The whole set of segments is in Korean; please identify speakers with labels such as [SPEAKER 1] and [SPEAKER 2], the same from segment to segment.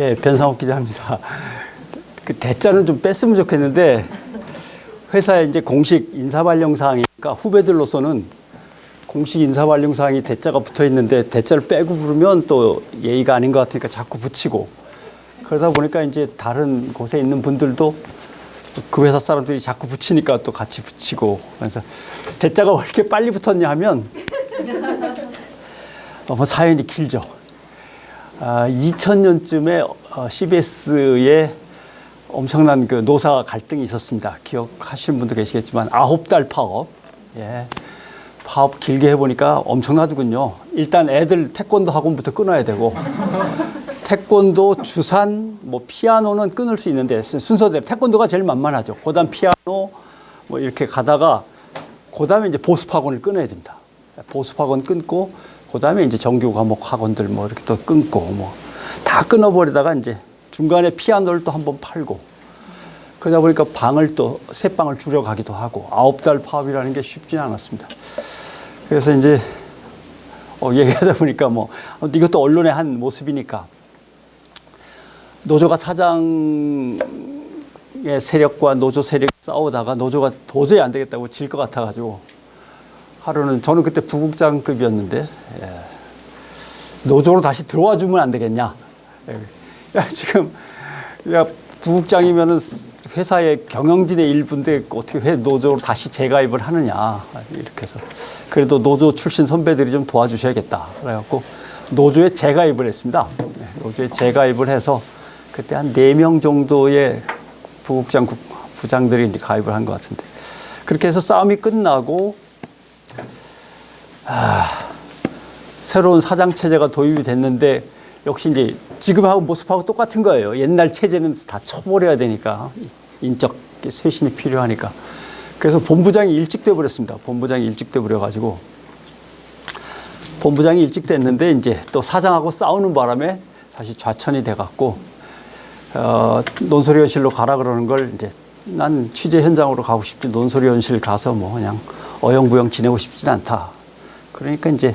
[SPEAKER 1] 예, 변상욱 기자입니다. 그 대자는 좀 뺐으면 좋겠는데 회사에 이제 공식 인사발령사항이니까 후배들로서는 공식 인사발령사항이 대자가 붙어 있는데 대자를 빼고 부르면 또 예의가 아닌 것 같으니까 자꾸 붙이고 그러다 보니까 이제 다른 곳에 있는 분들도 그 회사 사람들이 자꾸 붙이니까 또 같이 붙이고 그래서 대자가 왜 이렇게 빨리 붙었냐 하면 뭐 사연이 길죠. 2000년쯤에 CBS에 엄청난 그 노사 갈등이 있었습니다. 기억하시는 분도 계시겠지만 9달 파업. 예. 파업 길게 해보니까 엄청나더군요. 일단 애들 태권도 학원부터 끊어야 되고 태권도, 주산, 뭐 피아노는 끊을 수 있는데 순서대로 태권도가 제일 만만하죠. 그다음 피아노 뭐 이렇게 가다가 그다음에 이제 보습 학원을 끊어야 됩니다. 보습 학원 끊고 그다음에 이제 정규 과목 학원들 뭐 이렇게 또 끊고 뭐 다 끊어버리다가 이제 중간에 피아노를 또 한번 팔고 그러다 보니까 방을 또 새 방을 줄여가기도 하고 9달 파업이라는 게 쉽지는 않았습니다. 그래서 이제 얘기하다 보니까 뭐 이것도 언론의 한 모습이니까 노조가 사장의 세력과 노조 세력이 싸우다가 노조가 도저히 안 되겠다고 질 것 같아가지고 하루는 저는 그때 부국장급이었는데 노조로 다시 들어와 주면 안 되겠냐. 야, 지금 야, 부국장이면은 회사의 경영진의 일부인데 어떻게 왜 노조로 다시 재가입을 하느냐 이렇게 해서 그래도 노조 출신 선배들이 좀 도와주셔야겠다 그래갖고 노조에 재가입을 했습니다. 노조에 재가입을 해서 그때 한 4명 정도의 부국장 부장들이 이제 가입을 한 것 같은데 그렇게 해서 싸움이 끝나고 새로운 사장 체제가 도입이 됐는데 역시 이제 지금하고 모습하고 똑같은 거예요. 옛날 체제는 다 쳐버려야 되니까 인적 쇄신이 필요하니까. 그래서 본부장이 일찍 돼버렸습니다. 본부장이 일찍 돼버려가지고 본부장이 일찍 됐는데 이제 또 사장하고 싸우는 바람에 다시 좌천이 돼갖고 논설위원실로 가라 그러는 걸 이제 난 취재 현장으로 가고 싶지 논설위원실 가서 뭐 그냥 어영부영 지내고 싶진 않다. 그러니까 이제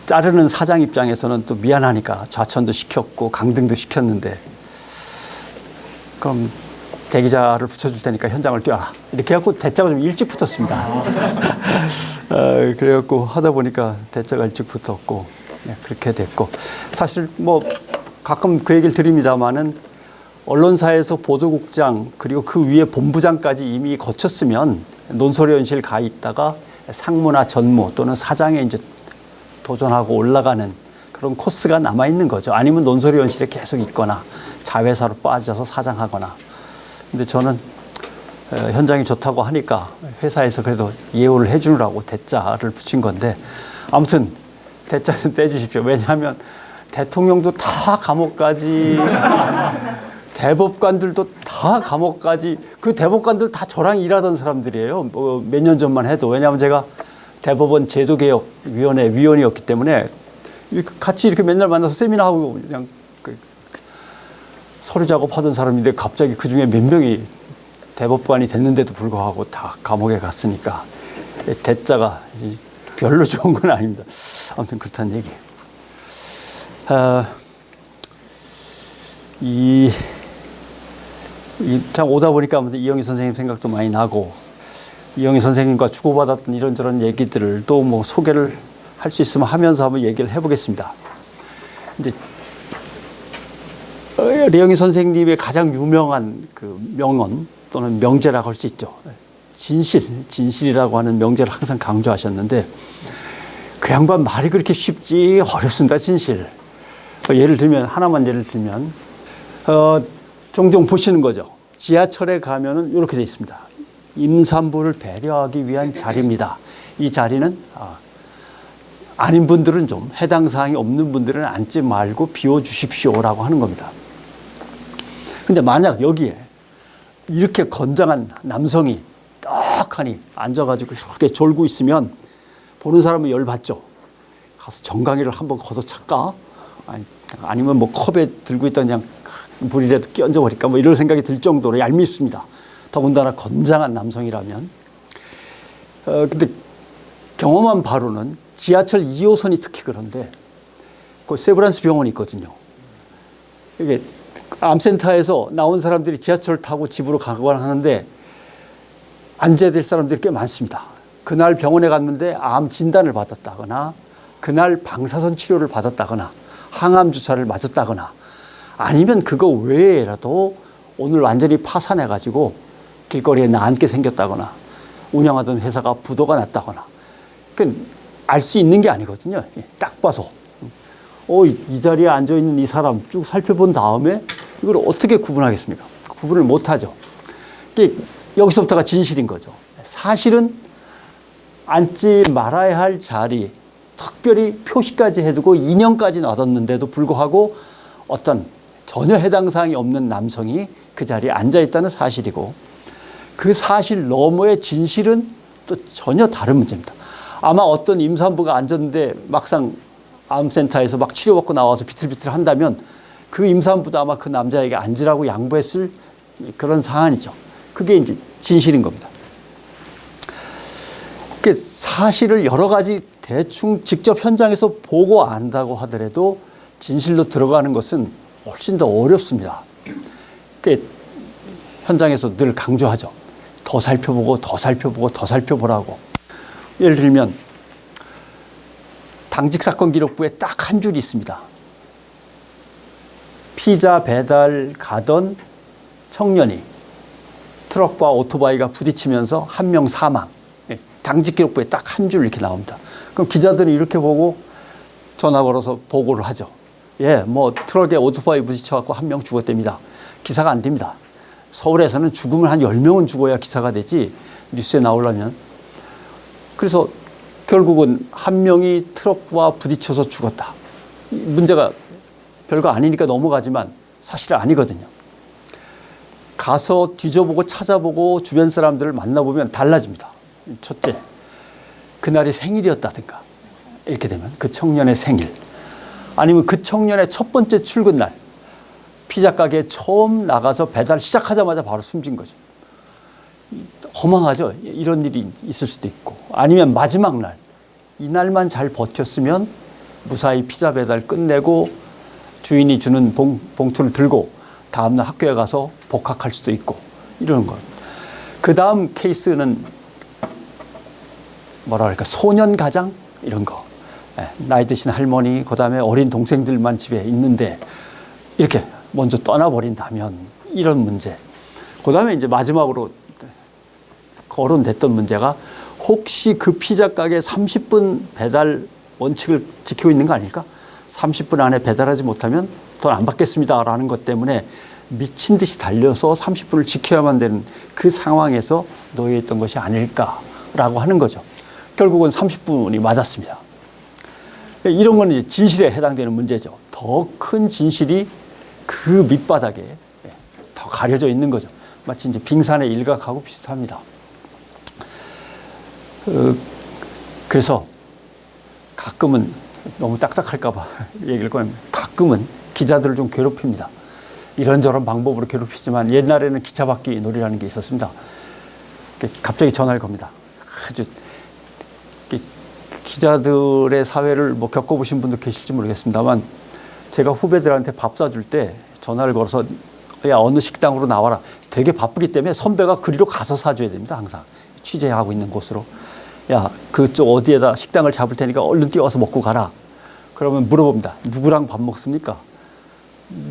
[SPEAKER 1] 자르는 사장 입장에서는 또 미안하니까 좌천도 시켰고 강등도 시켰는데 그럼 대기자를 붙여줄 테니까 현장을 뛰어라. 이렇게 해갖고 대자가 좀 일찍 붙었습니다. 그래갖고 하다 보니까 대자가 일찍 붙었고 그렇게 됐고 사실 뭐 가끔 그 얘기를 드립니다마는 언론사에서 보도국장 그리고 그 위에 본부장까지 이미 거쳤으면 논설위원실 가 있다가 상무나 전무 또는 사장에 이제 도전하고 올라가는 그런 코스가 남아있는 거죠. 아니면 논설위원실에 계속 있거나 자회사로 빠져서 사장하거나. 근데 저는 현장이 좋다고 하니까 회사에서 그래도 예우를 해주느라고 대자를 붙인 건데 아무튼 대자는 떼주십시오. 왜냐하면 대통령도 다 감옥까지 대법관들도 다 감옥까지 그 대법관들 다 저랑 일하던 사람들이에요. 뭐 몇 년 전만 해도. 왜냐하면 제가 대법원 제도개혁위원회 위원이었기 때문에 같이 이렇게 맨날 만나서 세미나하고 그냥 서류 작업하던 사람인데 갑자기 그중에 몇 명이 대법관이 됐는데도 불구하고 다 감옥에 갔으니까 대자가 별로 좋은 건 아닙니다. 아무튼 그렇다는 얘기예요. 참 오다 보니까 이영희 선생님 생각도 많이 나고 이영희 선생님과 주고받았던 이런저런 얘기들을 또 뭐 소개를 할 수 있으면 하면서 한번 얘기를 해보겠습니다. 이제 이영희 선생님의 가장 유명한 그 명언 또는 명제라고 할 수 있죠. 진실이라고 하는 명제를 항상 강조하셨는데 그 양반 말이 그렇게 쉽지 어렵습니다. 진실. 예를 들면 하나만 예를 들면 종종 보시는 거죠. 지하철에 가면은 이렇게 돼 있습니다. 임산부를 배려하기 위한 자리입니다. 이 자리는 아닌 분들은 좀 해당 사항이 없는 분들은 앉지 말고 비워주십시오라고 하는 겁니다. 근데 만약 여기에 이렇게 건장한 남성이 떡하니 앉아가지고 이렇게 졸고 있으면 보는 사람은 열받죠. 가서 정강이를 한번 걷어찼까? 아니면 뭐 컵에 들고 있던 그냥 물이라도 끼얹어버릴까? 뭐 이런 생각이 들 정도로 얄밉습니다. 더군다나 건장한 남성이라면. 근데 경험한 바로는 지하철 2호선이 특히 그런데 그 세브란스 병원이 있거든요. 이게 암센터에서 나온 사람들이 지하철을 타고 집으로 가거나 하는데 앉아야 될 사람들이 꽤 많습니다. 그날 병원에 갔는데 암 진단을 받았다거나 그날 방사선 치료를 받았다거나 항암 주사를 맞았다거나 아니면 그거 외에라도 오늘 완전히 파산해가지고 길거리에 나앉게 생겼다거나 운영하던 회사가 부도가 났다거나 알 수 있는 게 아니거든요. 딱 봐서 이 자리에 앉아있는 이 사람 쭉 살펴본 다음에 이걸 어떻게 구분하겠습니까? 구분을 못하죠. 여기서부터가 진실인 거죠. 사실은 앉지 말아야 할 자리, 특별히 표시까지 해두고 인형까지 놔뒀는데도 불구하고 어떤 전혀 해당 사항이 없는 남성이 그 자리에 앉아있다는 사실이고 그 사실 너머의 진실은 또 전혀 다른 문제입니다. 아마 어떤 임산부가 앉았는데 막상 암센터에서 막 치료받고 나와서 비틀비틀 한다면 그 임산부도 아마 그 남자에게 앉으라고 양보했을 그런 사안이죠. 그게 이제 진실인 겁니다. 사실을 여러 가지 대충 직접 현장에서 보고 안다고 하더라도 진실로 들어가는 것은 훨씬 더 어렵습니다. 현장에서 늘 강조하죠. 더 살펴보고 더 살펴보고 더 살펴보라고. 예를 들면 당직 사건 기록부에 딱 한 줄이 있습니다. 피자 배달 가던 청년이 트럭과 오토바이가 부딪히면서 한 명 사망. 당직 기록부에 딱 한 줄 이렇게 나옵니다. 그럼 기자들은 이렇게 보고 전화 걸어서 보고를 하죠. 트럭에 오토바이 부딪혀갖고 한 명 죽었답니다. 기사가 안 됩니다. 서울에서는 죽으면 한 10명은 죽어야 기사가 되지 뉴스에 나오려면. 그래서 결국은 한 명이 트럭과 부딪혀서 죽었다. 문제가 별거 아니니까 넘어가지만 사실 아니거든요. 가서 뒤져보고 찾아보고 주변 사람들을 만나보면 달라집니다. 첫째, 그날이 생일이었다든가 이렇게 되면 그 청년의 생일 아니면 그 청년의 첫 번째 출근 날 피자 가게에 처음 나가서 배달 시작하자마자 바로 숨진 거죠. 허망하죠. 이런 일이 있을 수도 있고 아니면 마지막 날 이날만 잘 버텼으면 무사히 피자 배달 끝내고 주인이 주는 봉투를 들고 다음날 학교에 가서 복학할 수도 있고 이러는 것. 그 다음 케이스는 뭐라 그럴까 소년 가장 이런 거. 나이 드신 할머니 그 다음에 어린 동생들만 집에 있는데 이렇게 먼저 떠나버린다면 이런 문제. 그 다음에 이제 마지막으로 거론됐던 문제가 혹시 그 피자 가게 30분 배달 원칙을 지키고 있는 거 아닐까? 30분 안에 배달하지 못하면 돈 안 받겠습니다라는 것 때문에 미친 듯이 달려서 30분을 지켜야만 되는 그 상황에서 놓여 있던 것이 아닐까라고 하는 거죠. 결국은 30분이 맞았습니다. 이런 건 이제 진실에 해당되는 문제죠. 더 큰 진실이 그 밑바닥에 더 가려져 있는 거죠. 마치 이제 빙산의 일각하고 비슷합니다. 그래서 가끔은 너무 딱딱할까봐 얘기를 꺼냅니다. 가끔은 기자들을 좀 괴롭힙니다. 이런저런 방법으로 괴롭히지만 옛날에는 기차바퀴 놀이라는 게 있었습니다. 갑자기 전화를 겁니다. 아주 기자들의 사회를 겪어보신 분도 계실지 모르겠습니다만 제가 후배들한테 밥 사줄 때 전화를 걸어서 야 어느 식당으로 나와라. 되게 바쁘기 때문에 선배가 그리로 가서 사줘야 됩니다. 항상 취재하고 있는 곳으로. 야 그쪽 어디에다 식당을 잡을 테니까 얼른 뛰어와서 먹고 가라. 그러면 물어봅니다. 누구랑 밥 먹습니까?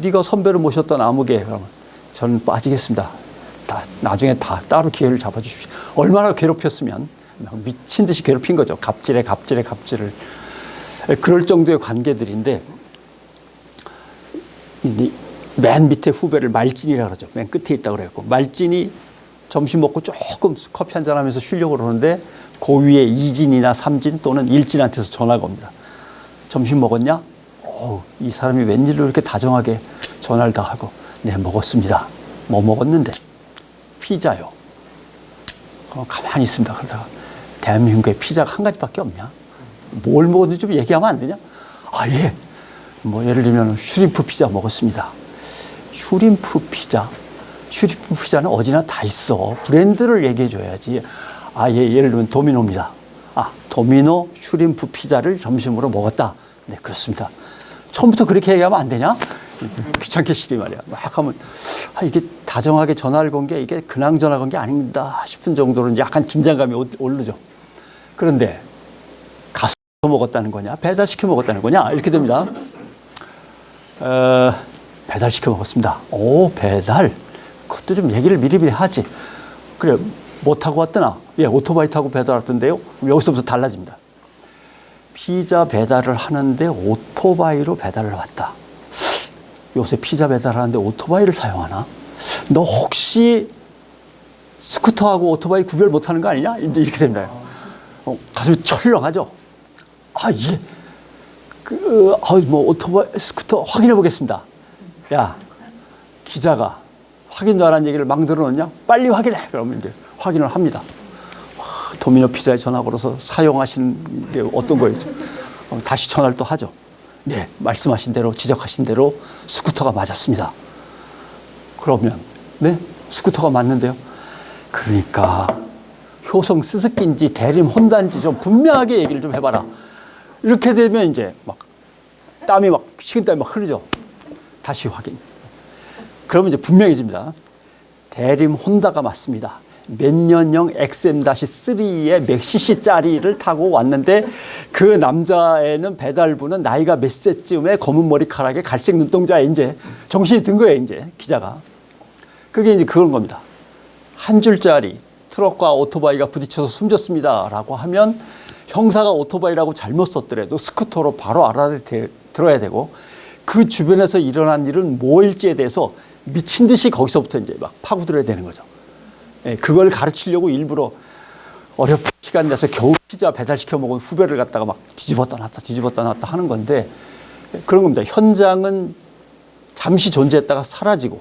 [SPEAKER 1] 네가 선배를 모셨던 아무개. 그러면 저는 빠지겠습니다. 나중에 다 따로 기회를 잡아주십시오. 얼마나 괴롭혔으면 미친 듯이 괴롭힌 거죠. 갑질을. 그럴 정도의 관계들인데 맨 밑에 후배를 말진이라고 그러죠. 맨 끝에 있다고 그랬고 말진이 점심 먹고 조금 커피 한잔 하면서 쉬려고 그러는데 그 위에 이진이나 삼진 또는 일진한테서 전화가 옵니다. 점심 먹었냐? 이 사람이 웬일로 이렇게 다정하게 전화를 다 하고 네 먹었습니다. 뭐 먹었는데? 피자요. 가만히 있습니다. 그러다가 대한민국에 피자가 한 가지밖에 없냐? 뭘 먹었는지 좀 얘기하면 안 되냐? 예. 예를 들면 슈림프 피자 먹었습니다. 슈림프 피자는 어디나 다 있어. 브랜드를 얘기해 줘야지. 예를 들면 도미노입니다. 도미노 슈림프 피자를 점심으로 먹었다. 네, 그렇습니다. 처음부터 그렇게 얘기하면 안 되냐? 귀찮게 시리 말이야. 막 하면 이게 다정하게 전화를 건 게 이게 근황 전화 건 게 아닌가 싶은 정도로 이제 약간 긴장감이 오르죠. 그런데 가서 먹었다는 거냐, 배달시켜 먹었다는 거냐 이렇게 됩니다. 배달시켜 먹었습니다. 오, 배달. 그것도 좀 얘기를 미리미리 하지. 그래, 뭐 타고 왔더나? 예, 오토바이 타고 배달 왔던데요. 여기서부터 달라집니다. 피자 배달을 하는데 오토바이로 배달을 왔다. 요새 피자 배달하는데 오토바이를 사용하나? 너 혹시 스쿠터하고 오토바이 구별 못하는 거 아니냐? 이제 이렇게 됩니다. 가슴이 철렁하죠. 예. 뭐 오토바이, 스쿠터 확인해 보겠습니다. 야, 기자가 확인도 안 한 얘기를 막 들어놓냐? 빨리 확인해. 그러면 이제 확인을 합니다. 도미노 피자에 전화 걸어서 사용하신 게 어떤 거였죠? 다시 전화를 또 하죠. 네, 말씀하신 대로, 지적하신 대로 스쿠터가 맞았습니다. 그러면, 네, 스쿠터가 맞는데요. 그러니까 효성 스즈키인지 대림 혼다인지 좀 분명하게 얘기를 좀 해봐라. 이렇게 되면 이제 막 땀이 막 식은땀이 막 흐르죠. 다시 확인. 그러면 이제 분명해집니다. 대림 혼다가 맞습니다. 몇 년형 XM-3의 몇 cc짜리를 타고 왔는데 그 남자애는 배달부는 나이가 몇 세쯤에 검은 머리카락에 갈색 눈동자에 이제 정신이 든 거예요, 이제 기자가. 그게 이제 그런 겁니다. 한 줄짜리 트럭과 오토바이가 부딪혀서 숨졌습니다. 라고 하면 형사가 오토바이라고 잘못 썼더라도 스쿠터로 바로 알아들어야 되고 그 주변에서 일어난 일은 뭐일지에 대해서 미친 듯이 거기서부터 이제 막 파고들어야 되는 거죠. 예, 그걸 가르치려고 일부러 어렵게 시간 내서 겨우 피자 배달시켜 먹은 후배를 갖다가 막 뒤집었다 놨다 하는 건데 그런 겁니다. 현장은 잠시 존재했다가 사라지고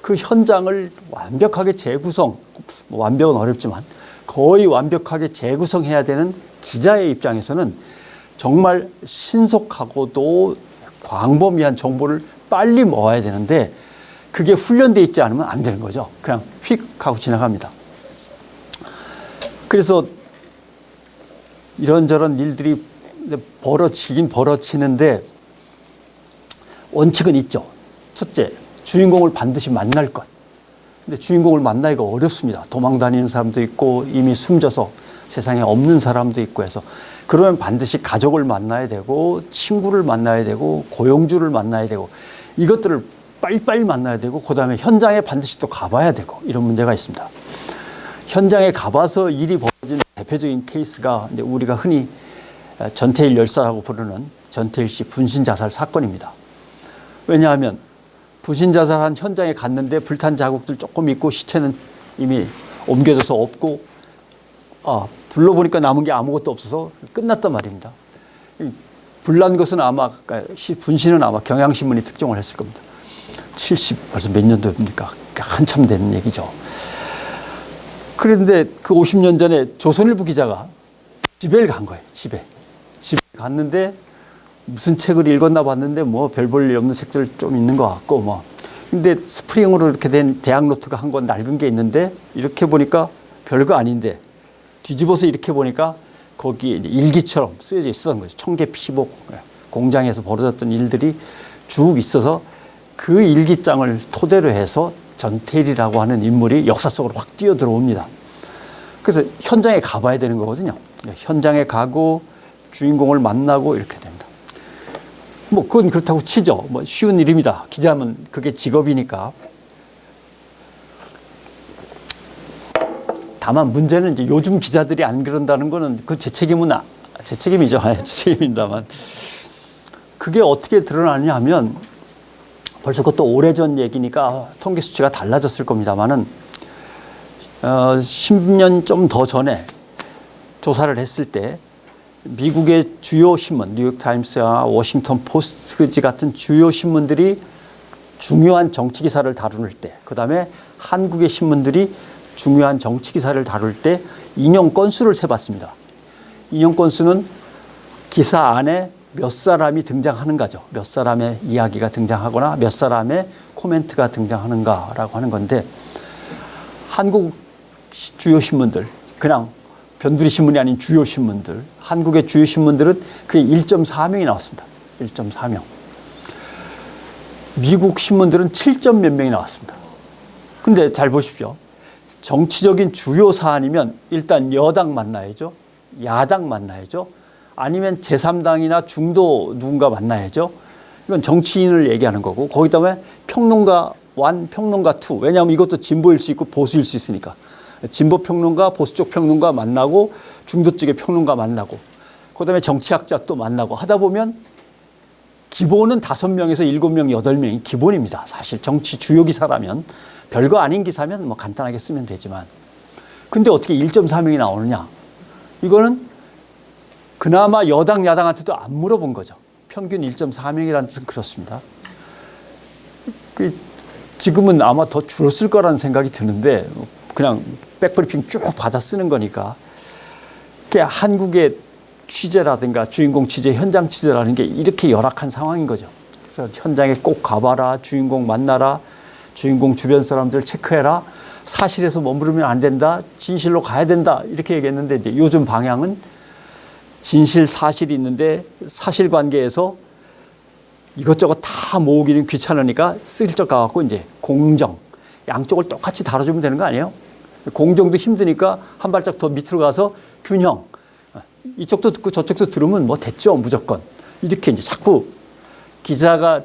[SPEAKER 1] 그 현장을 완벽하게 재구성, 뭐 완벽은 어렵지만 거의 완벽하게 재구성해야 되는 기자의 입장에서는 정말 신속하고도 광범위한 정보를 빨리 모아야 되는데 그게 훈련되어 있지 않으면 안 되는 거죠. 그냥 휙 하고 지나갑니다. 그래서 이런저런 일들이 벌어지긴 벌어지는데 원칙은 있죠. 첫째, 주인공을 반드시 만날 것. 근데 주인공을 만나기가 어렵습니다. 도망 다니는 사람도 있고 이미 숨져서 세상에 없는 사람도 있고 해서 그러면 반드시 가족을 만나야 되고 친구를 만나야 되고 고용주를 만나야 되고 이것들을 빨리빨리 만나야 되고 그다음에 현장에 반드시 또 가봐야 되고 이런 문제가 있습니다. 현장에 가봐서 일이 벌어진 대표적인 케이스가 이제 우리가 흔히 전태일 열사라고 부르는 전태일 씨 분신 자살 사건입니다. 왜냐하면 분신 자살한 현장에 갔는데 불탄 자국들 조금 있고 시체는 이미 옮겨져서 없고 둘러보니까 남은 게 아무것도 없어서 끝났단 말입니다. 불난 것은 아마 분신은 아마 경향신문이 특종을 했을 겁니다. 70 벌써 몇 년도입니까? 한참 된 얘기죠. 그런데 그 50년 전에 조선일보 기자가 집에 간 거예요. 집에 갔는데 무슨 책을 읽었나 봤는데 뭐 별 볼 일 없는 책들 좀 있는 것 같고 뭐. 근데 스프링으로 이렇게 된 대학 노트가 한 권 낡은 게 있는데 이렇게 보니까 별거 아닌데 뒤집어서 이렇게 보니까 거기 일기처럼 쓰여져 있었던 거죠. 청계 피복 공장에서 벌어졌던 일들이 쭉 있어서 그 일기장을 토대로 해서 전태일이라고 하는 인물이 역사 속으로 확 뛰어 들어옵니다. 그래서 현장에 가봐야 되는 거거든요. 현장에 가고 주인공을 만나고 이렇게 됩니다. 뭐 그건 그렇다고 치죠. 뭐 쉬운 일입니다. 기자면 그게 직업이니까. 다만 문제는 이제 요즘 기자들이 안 그런다는 거는 그 제 책임은 제 책임이죠. 제 책임입니다만 그게 어떻게 드러나냐 하면 벌써 그것도 오래전 얘기니까 통계 수치가 달라졌을 겁니다만은 10년 좀 더 전에 조사를 했을 때 미국의 주요 신문, 뉴욕타임스와 워싱턴 포스트지 같은 주요 신문들이 중요한 정치 기사를 다루는 때, 그 다음에 한국의 신문들이 중요한 정치 기사를 다룰 때 인용 건수를 세봤습니다. 인용 건수는 기사 안에 몇 사람이 등장하는가죠. 몇 사람의 이야기가 등장하거나 몇 사람의 코멘트가 등장하는가라고 하는 건데 한국 주요 신문들, 그냥 변두리 신문이 아닌 주요 신문들, 한국의 주요 신문들은 그게 1.4명이 나왔습니다. 1.4명. 미국 신문들은 7점 몇 명이 나왔습니다. 근데 잘 보십시오. 정치적인 주요 사안이면 일단 여당 만나야죠. 야당 만나야죠. 아니면 제3당이나 중도 누군가 만나야죠. 이건 정치인을 얘기하는 거고, 거기다음에 평론가 1, 평론가 2. 왜냐하면 이것도 진보일 수 있고 보수일 수 있으니까. 진보 평론가, 보수 쪽 평론가 만나고, 중도 쪽의 평론가 만나고, 그다음에 정치학자 또 만나고 하다 보면 기본은 5명에서 7명, 8명이 기본입니다. 사실 정치 주요 기사라면, 별거 아닌 기사면 뭐 간단하게 쓰면 되지만. 근데 어떻게 1.4명이 나오느냐? 이거는 그나마 여당, 야당한테도 안 물어본 거죠. 평균 1.4명이라는 뜻은 그렇습니다. 지금은 아마 더 줄었을 거라는 생각이 드는데, 그냥 백브리핑 쭉 받아 쓰는 거니까. 한국의 취재라든가 주인공 취재, 현장 취재라는 게 이렇게 열악한 상황인 거죠. 그래서 현장에 꼭 가봐라, 주인공 만나라, 주인공 주변 사람들 체크해라, 사실에서 머무르면 안 된다, 진실로 가야 된다, 이렇게 얘기했는데, 이제 요즘 방향은 진실, 사실이 있는데 사실관계에서 이것저것 다 모으기는 귀찮으니까 슬쩍 가갖고 이제 공정, 양쪽을 똑같이 다뤄주면 되는 거 아니에요? 공정도 힘드니까 한 발짝 더 밑으로 가서 균형, 이쪽도 듣고 저쪽도 들으면 뭐 됐죠, 무조건. 이렇게 이제 자꾸 기자가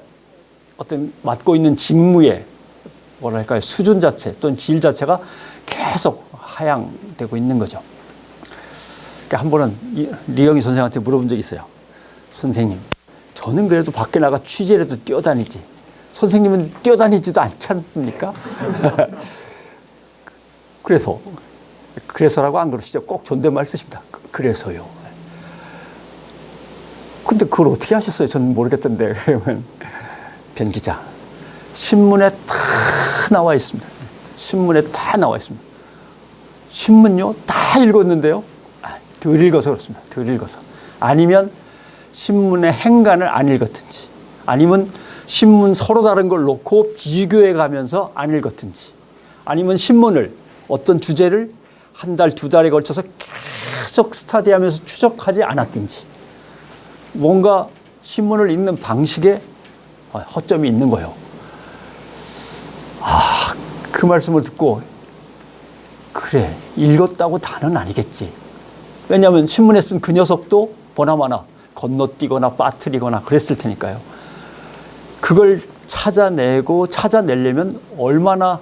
[SPEAKER 1] 어떤 맡고 있는 직무의 뭐랄까요, 수준 자체 또는 질 자체가 계속 하향되고 있는 거죠. 그러니까 한 번은 리영희 선생한테 물어본 적이 있어요. 선생님, 저는 그래도 밖에 나가 취재라도 뛰어다니지, 선생님은 뛰어다니지도 않지 않습니까? 그래서라고 안 그러시죠? 꼭 존댓말 쓰십니다. 그래서요. 근데 그걸 어떻게 하셨어요? 저는 모르겠던데. 그러면 변 기자, 신문에 다 나와 있습니다. 신문에 다 나와 있습니다. 신문요? 다 읽었는데요? 덜 읽어서 그렇습니다. 덜 읽어서. 아니면 신문의 행간을 안 읽었든지, 아니면 신문 서로 다른 걸 놓고 비교해 가면서 안 읽었든지, 아니면 신문을 어떤 주제를 한 달, 2달에 걸쳐서 계속 스터디하면서 추적하지 않았든지, 뭔가 신문을 읽는 방식에 허점이 있는 거예요. 그 말씀을 듣고, 그래, 읽었다고 다는 아니겠지. 왜냐하면 신문에 쓴 그 녀석도 보나마나 건너뛰거나 빠뜨리거나 그랬을 테니까요. 그걸 찾아내려면 얼마나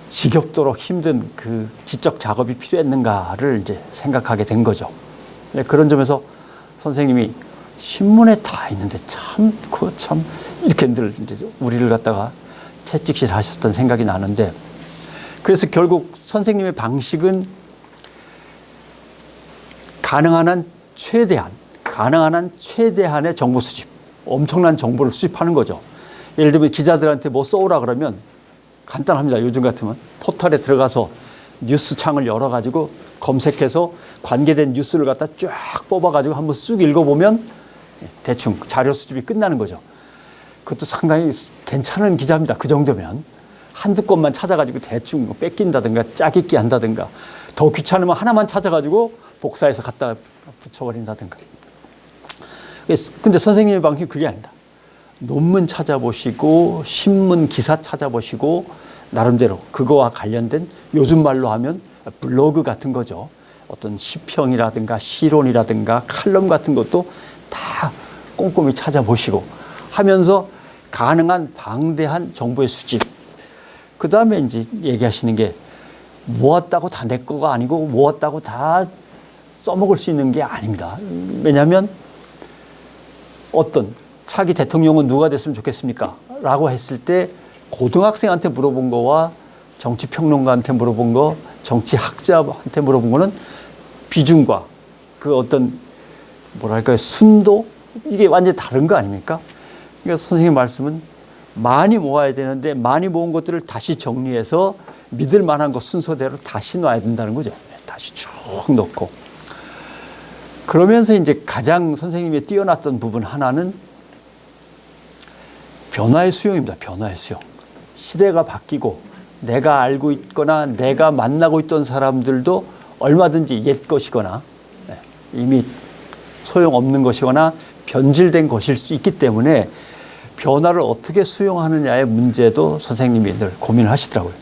[SPEAKER 1] 지겹도록 힘든 그 지적 작업이 필요했는가를 이제 생각하게 된 거죠. 그런 점에서 선생님이 신문에 다 있는데 참 이렇게 늘 이제 우리를 갖다가 채찍질 하셨던 생각이 나는데, 그래서 결국 선생님의 방식은 가능한 한 최대한의 정보 수집, 엄청난 정보를 수집하는 거죠. 예를 들면 기자들한테 뭐 써오라 그러면 간단합니다. 요즘 같으면 포털에 들어가서 뉴스 창을 열어가지고 검색해서 관계된 뉴스를 갖다 쫙 뽑아가지고 한번 쑥 읽어보면 대충 자료 수집이 끝나는 거죠. 그것도 상당히 괜찮은 기자입니다. 그 정도면 한두 건만 찾아가지고 대충 뺏긴다든가 짜깁기 한다든가, 더 귀찮으면 하나만 찾아가지고 복사해서 갖다 붙여버린다든가. 근데 선생님의 방식이 그게 아니다. 논문 찾아보시고 신문 기사 찾아보시고 나름대로 그거와 관련된, 요즘 말로 하면 블로그 같은 거죠. 어떤 시평이라든가 시론이라든가 칼럼 같은 것도 다 꼼꼼히 찾아보시고 하면서 가능한 방대한 정보의 수집. 그 다음에 이제 얘기하시는 게 모았다고 다 내 거가 아니고 모았다고 다 써먹을 수 있는 게 아닙니다. 왜냐하면 어떤 차기 대통령은 누가 됐으면 좋겠습니까? 라고 했을 때 고등학생한테 물어본 거와 정치평론가한테 물어본 거, 정치학자한테 물어본 거는 비중과 그 어떤 뭐랄까요, 순도, 이게 완전히 다른 거 아닙니까? 그러니까 선생님 말씀은 많이 모아야 되는데 많이 모은 것들을 다시 정리해서 믿을 만한 것 순서대로 다시 놔야 된다는 거죠. 다시 쭉 넣고. 그러면서 이제 가장 선생님이 뛰어났던 부분 하나는 변화의 수용입니다. 변화의 수용. 시대가 바뀌고 내가 알고 있거나 내가 만나고 있던 사람들도 얼마든지 옛 것이거나 이미 소용없는 것이거나 변질된 것일 수 있기 때문에 변화를 어떻게 수용하느냐의 문제도 선생님이 늘 고민을 하시더라고요.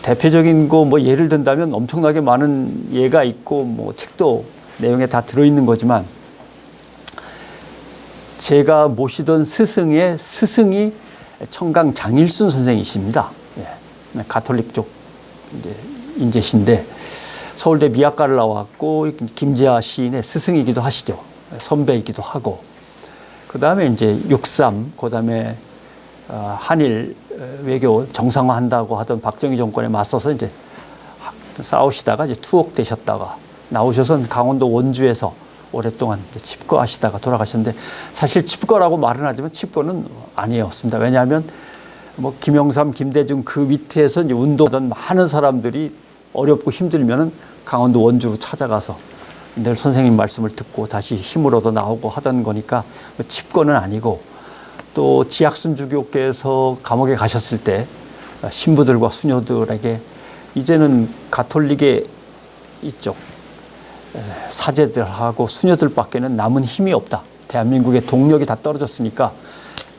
[SPEAKER 1] 대표적인 거 뭐 예를 든다면 엄청나게 많은 예가 있고 뭐 책도 내용에 다 들어있는 거지만, 제가 모시던 스승의 스승이 청강 장일순 선생이십니다. 예, 가톨릭 쪽 인재신데 서울대 미학과를 나왔고 김지하 시인의 스승이기도 하시죠. 선배이기도 하고, 그 다음에 이제 6.3, 그 다음에 한일 외교 정상화한다고 하던 박정희 정권에 맞서서 이제 싸우시다가 이제 투옥되셨다가 나오셔서 강원도 원주에서 오랫동안 칩거하시다가 돌아가셨는데, 사실 칩거라고 말은 하지만 칩거는 아니었습니다. 왜냐하면 뭐 김영삼, 김대중 그 밑에서 이제 운동하던 많은 사람들이 어렵고 힘들면은 강원도 원주로 찾아가서 늘 선생님 말씀을 듣고 다시 힘을 얻어 나오고 하던 거니까 칩거는 아니고, 또 지학순주교께서 감옥에 가셨을 때 신부들과 수녀들에게 이제는 가톨릭의 이쪽 사제들하고 수녀들밖에는 남은 힘이 없다. 대한민국의 동력이 다 떨어졌으니까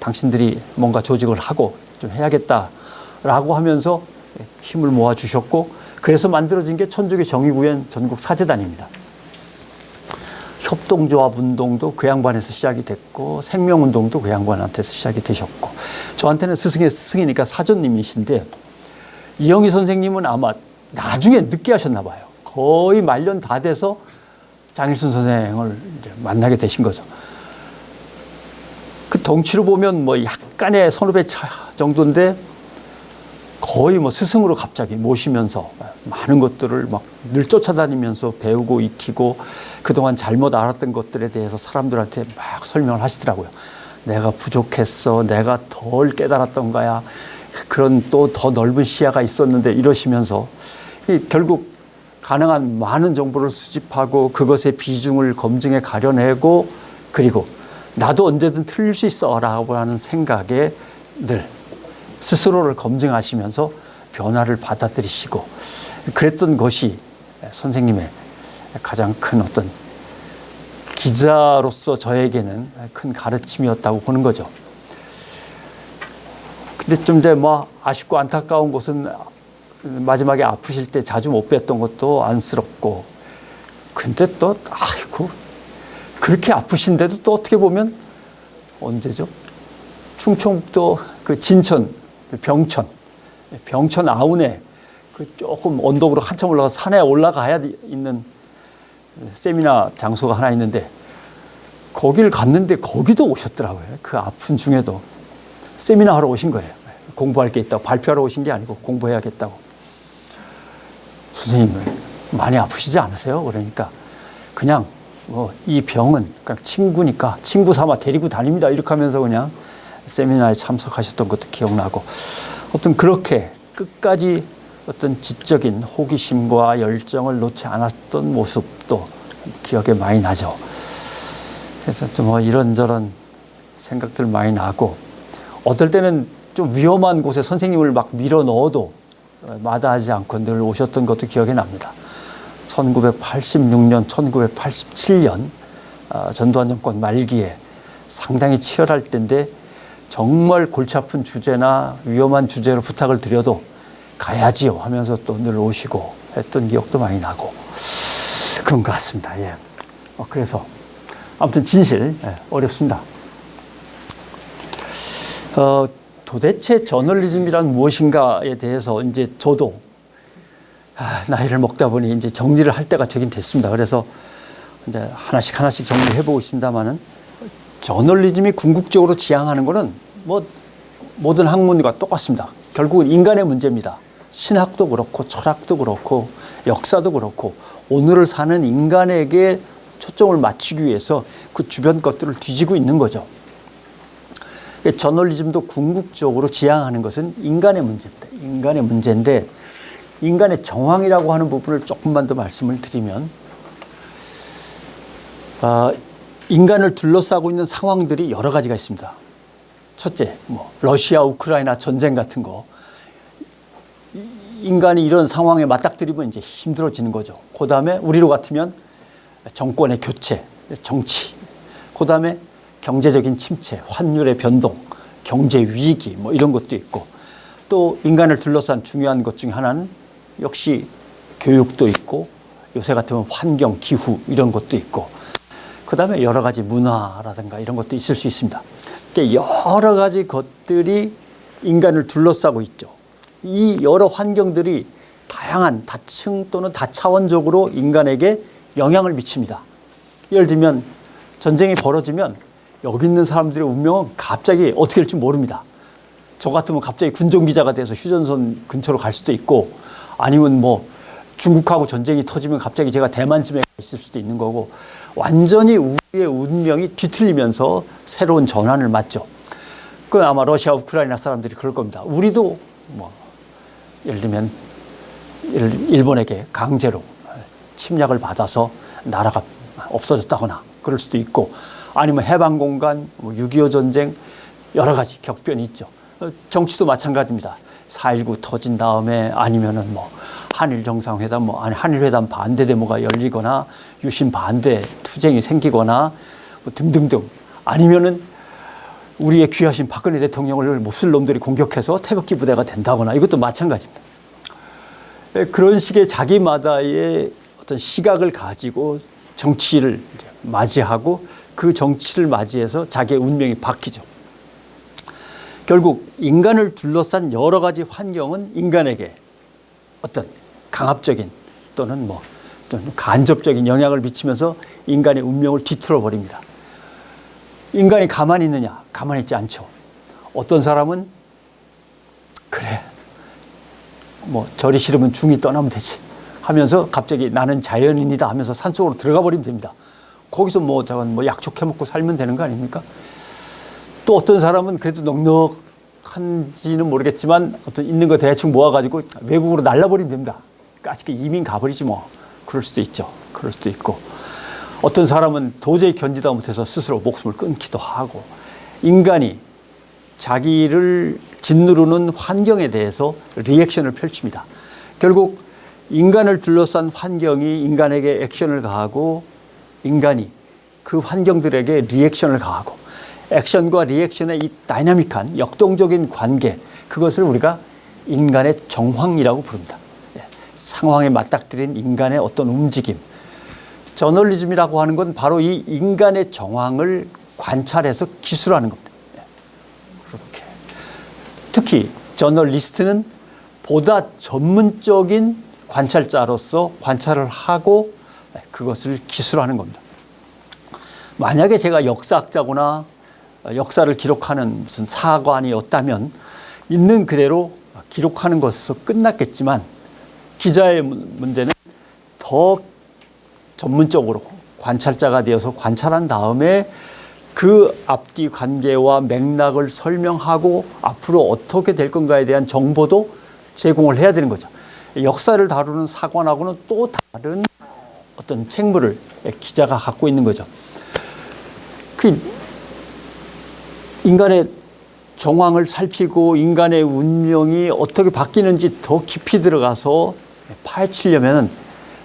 [SPEAKER 1] 당신들이 뭔가 조직을 하고 좀 해야겠다라고 하면서 힘을 모아주셨고, 그래서 만들어진 게 천주교 정의구현 전국 사제단입니다. 협동조합 운동도 그 양반에서 시작이 됐고, 생명운동도 그 양반한테서 시작이 되셨고, 저한테는 스승의 스승이니까 사존님이신데, 이영희 선생님은 아마 나중에 늦게 하셨나 봐요. 거의 말년 다 돼서 장일순 선생을 이제 만나게 되신 거죠. 그 덩치로 보면 뭐 약간의 선후배 차 정도인데, 거의 뭐 스승으로 갑자기 모시면서 많은 것들을 막 늘 쫓아다니면서 배우고 익히고, 그동안 잘못 알았던 것들에 대해서 사람들한테 막 설명을 하시더라고요. 내가 부족했어, 내가 덜 깨달았던 거야, 그런 또 더 넓은 시야가 있었는데, 이러시면서 결국 가능한 많은 정보를 수집하고 그것의 비중을 검증해 가려내고, 그리고 나도 언제든 틀릴 수 있어 라고 하는 생각에 늘 스스로를 검증하시면서 변화를 받아들이시고, 그랬던 것이 선생님의 가장 큰 어떤 기자로서 저에게는 큰 가르침이었다고 보는 거죠. 근데 좀 이제 뭐 아쉽고 안타까운 것은 마지막에 아프실 때 자주 못 뵀던 것도 안쓰럽고, 근데 또 아이고 그렇게 아프신데도 또 어떻게 보면 언제죠? 충청북도 그 진천, 병천 아운에 그 조금 언덕으로 한참 올라가 산에 올라가야 있는 세미나 장소가 하나 있는데, 거길 갔는데 거기도 오셨더라고요. 그 아픈 중에도 세미나 하러 오신 거예요. 공부할 게 있다고, 발표하러 오신 게 아니고 공부해야겠다고. 선생님 많이 아프시지 않으세요? 그러니까 그냥 뭐 이 병은 그냥 친구니까 친구 삼아 데리고 다닙니다, 이렇게 하면서 그냥 세미나에 참석하셨던 것도 기억나고, 어떤 그렇게 끝까지 어떤 지적인 호기심과 열정을 놓지 않았던 모습도 기억에 많이 나죠. 그래서 좀 뭐 이런저런 생각들 많이 나고, 어떨 때는 좀 위험한 곳에 선생님을 막 밀어 넣어도 마다하지 않고 늘 오셨던 것도 기억이 납니다. 1986년, 1987년 전두환 정권 말기에 상당히 치열할 때인데, 정말 골치 아픈 주제나 위험한 주제로 부탁을 드려도 가야지요 하면서 또 늘 오시고 했던 기억도 많이 나고 그런 것 같습니다. 예. 그래서 아무튼 진실 어렵습니다. 도대체 저널리즘이란 무엇인가에 대해서 이제 저도 나이를 먹다 보니 이제 정리를 할 때가 되긴 됐습니다. 그래서 이제 하나씩 정리해 보고 있습니다만은, 저널리즘이 궁극적으로 지향하는 것은 뭐 모든 학문과 똑같습니다. 결국은 인간의 문제입니다. 신학도 그렇고 철학도 그렇고 역사도 그렇고, 오늘을 사는 인간에게 초점을 맞추기 위해서 그 주변 것들을 뒤지고 있는 거죠. 저널리즘도 궁극적으로 지향하는 것은 인간의 문제입니다. 인간의 문제인데, 인간의 정황이라고 하는 부분을 조금만 더 말씀을 드리면, 인간을 둘러싸고 있는 상황들이 여러 가지가 있습니다. 첫째, 뭐 러시아 우크라이나 전쟁 같은 거, 인간이 이런 상황에 맞닥뜨리면 이제 힘들어지는 거죠. 그 다음에 우리로 같으면 정권의 교체, 정치, 그 다음에 경제적인 침체, 환율의 변동, 경제 위기 뭐 이런 것도 있고, 또 인간을 둘러싼 중요한 것 중에 하나는 역시 교육도 있고, 요새 같으면 환경, 기후 이런 것도 있고, 그 다음에 여러 가지 문화라든가 이런 것도 있을 수 있습니다. 여러 가지 것들이 인간을 둘러싸고 있죠. 이 여러 환경들이 다양한 다층 또는 다차원적으로 인간에게 영향을 미칩니다. 예를 들면 전쟁이 벌어지면 여기 있는 사람들의 운명은 갑자기 어떻게 될지 모릅니다. 저 같으면 갑자기 군종기자가 돼서 휴전선 근처로 갈 수도 있고, 아니면 뭐 중국하고 전쟁이 터지면 갑자기 제가 대만쯤에 있을 수도 있는 거고, 완전히 우리의 운명이 뒤틀리면서 새로운 전환을 맞죠. 그 아마 러시아, 우크라이나 사람들이 그럴 겁니다. 우리도 뭐 예를 들면 일본에게 강제로 침략을 받아서 나라가 없어졌다거나 그럴 수도 있고, 아니면 해방공간, 6.25 전쟁 여러 가지 격변이 있죠. 정치도 마찬가지입니다. 4.19 터진 다음에 아니면은 뭐 한일 정상회담, 뭐 한일 회담 반대 데모가 열리거나 유신 반대 투쟁이 생기거나 뭐 등등등, 아니면은 우리의 귀하신 박근혜 대통령을 몹쓸 놈들이 공격해서 태극기 부대가 된다거나, 이것도 마찬가지입니다. 그런 식의 자기마다의 어떤 시각을 가지고 정치를 맞이하고 그 정치를 맞이해서 자기의 운명이 바뀌죠. 결국 인간을 둘러싼 여러 가지 환경은 인간에게 어떤 강압적인 또는 뭐 간접적인 영향을 미치면서 인간의 운명을 뒤틀어 버립니다. 인간이 가만히 있느냐? 가만히 있지 않죠. 어떤 사람은 그래, 뭐 절이 싫으면 중이 떠나면 되지 하면서 갑자기 나는 자연인이다 하면서 산속으로 들어가 버리면 됩니다. 거기서 뭐 저건 뭐 약촉해 먹고 살면 되는 거 아닙니까? 또 어떤 사람은 그래도 넉넉한지는 모르겠지만 어떤 있는 거 대충 모아가지고 외국으로 날라버리면 됩니다. 까짓게 이민 가버리지 뭐. 그럴 수도 있죠. 그럴 수도 있고, 어떤 사람은 도저히 견디다 못해서 스스로 목숨을 끊기도 하고, 인간이 자기를 짓누르는 환경에 대해서 리액션을 펼칩니다. 결국 인간을 둘러싼 환경이 인간에게 액션을 가하고, 인간이 그 환경들에게 리액션을 가하고, 액션과 리액션의 이 다이나믹한 역동적인 관계, 그것을 우리가 인간의 정황이라고 부릅니다. 상황에 맞닥뜨린 인간의 어떤 움직임. 저널리즘이라고 하는 건 바로 이 인간의 정황을 관찰해서 기술하는 겁니다. 그렇게. 특히 저널리스트는 보다 전문적인 관찰자로서 관찰을 하고 그것을 기술하는 겁니다. 만약에 제가 역사학자거나 역사를 기록하는 무슨 사관이었다면 있는 그대로 기록하는 것에서 끝났겠지만, 기자의 문제는 더 전문적으로 관찰자가 되어서 관찰한 다음에 그 앞뒤 관계와 맥락을 설명하고 앞으로 어떻게 될 건가에 대한 정보도 제공을 해야 되는 거죠. 역사를 다루는 사관하고는 또 다른 어떤 책무를 기자가 갖고 있는 거죠. 그 인간의 정황을 살피고 인간의 운명이 어떻게 바뀌는지 더 깊이 들어가서 파헤치려면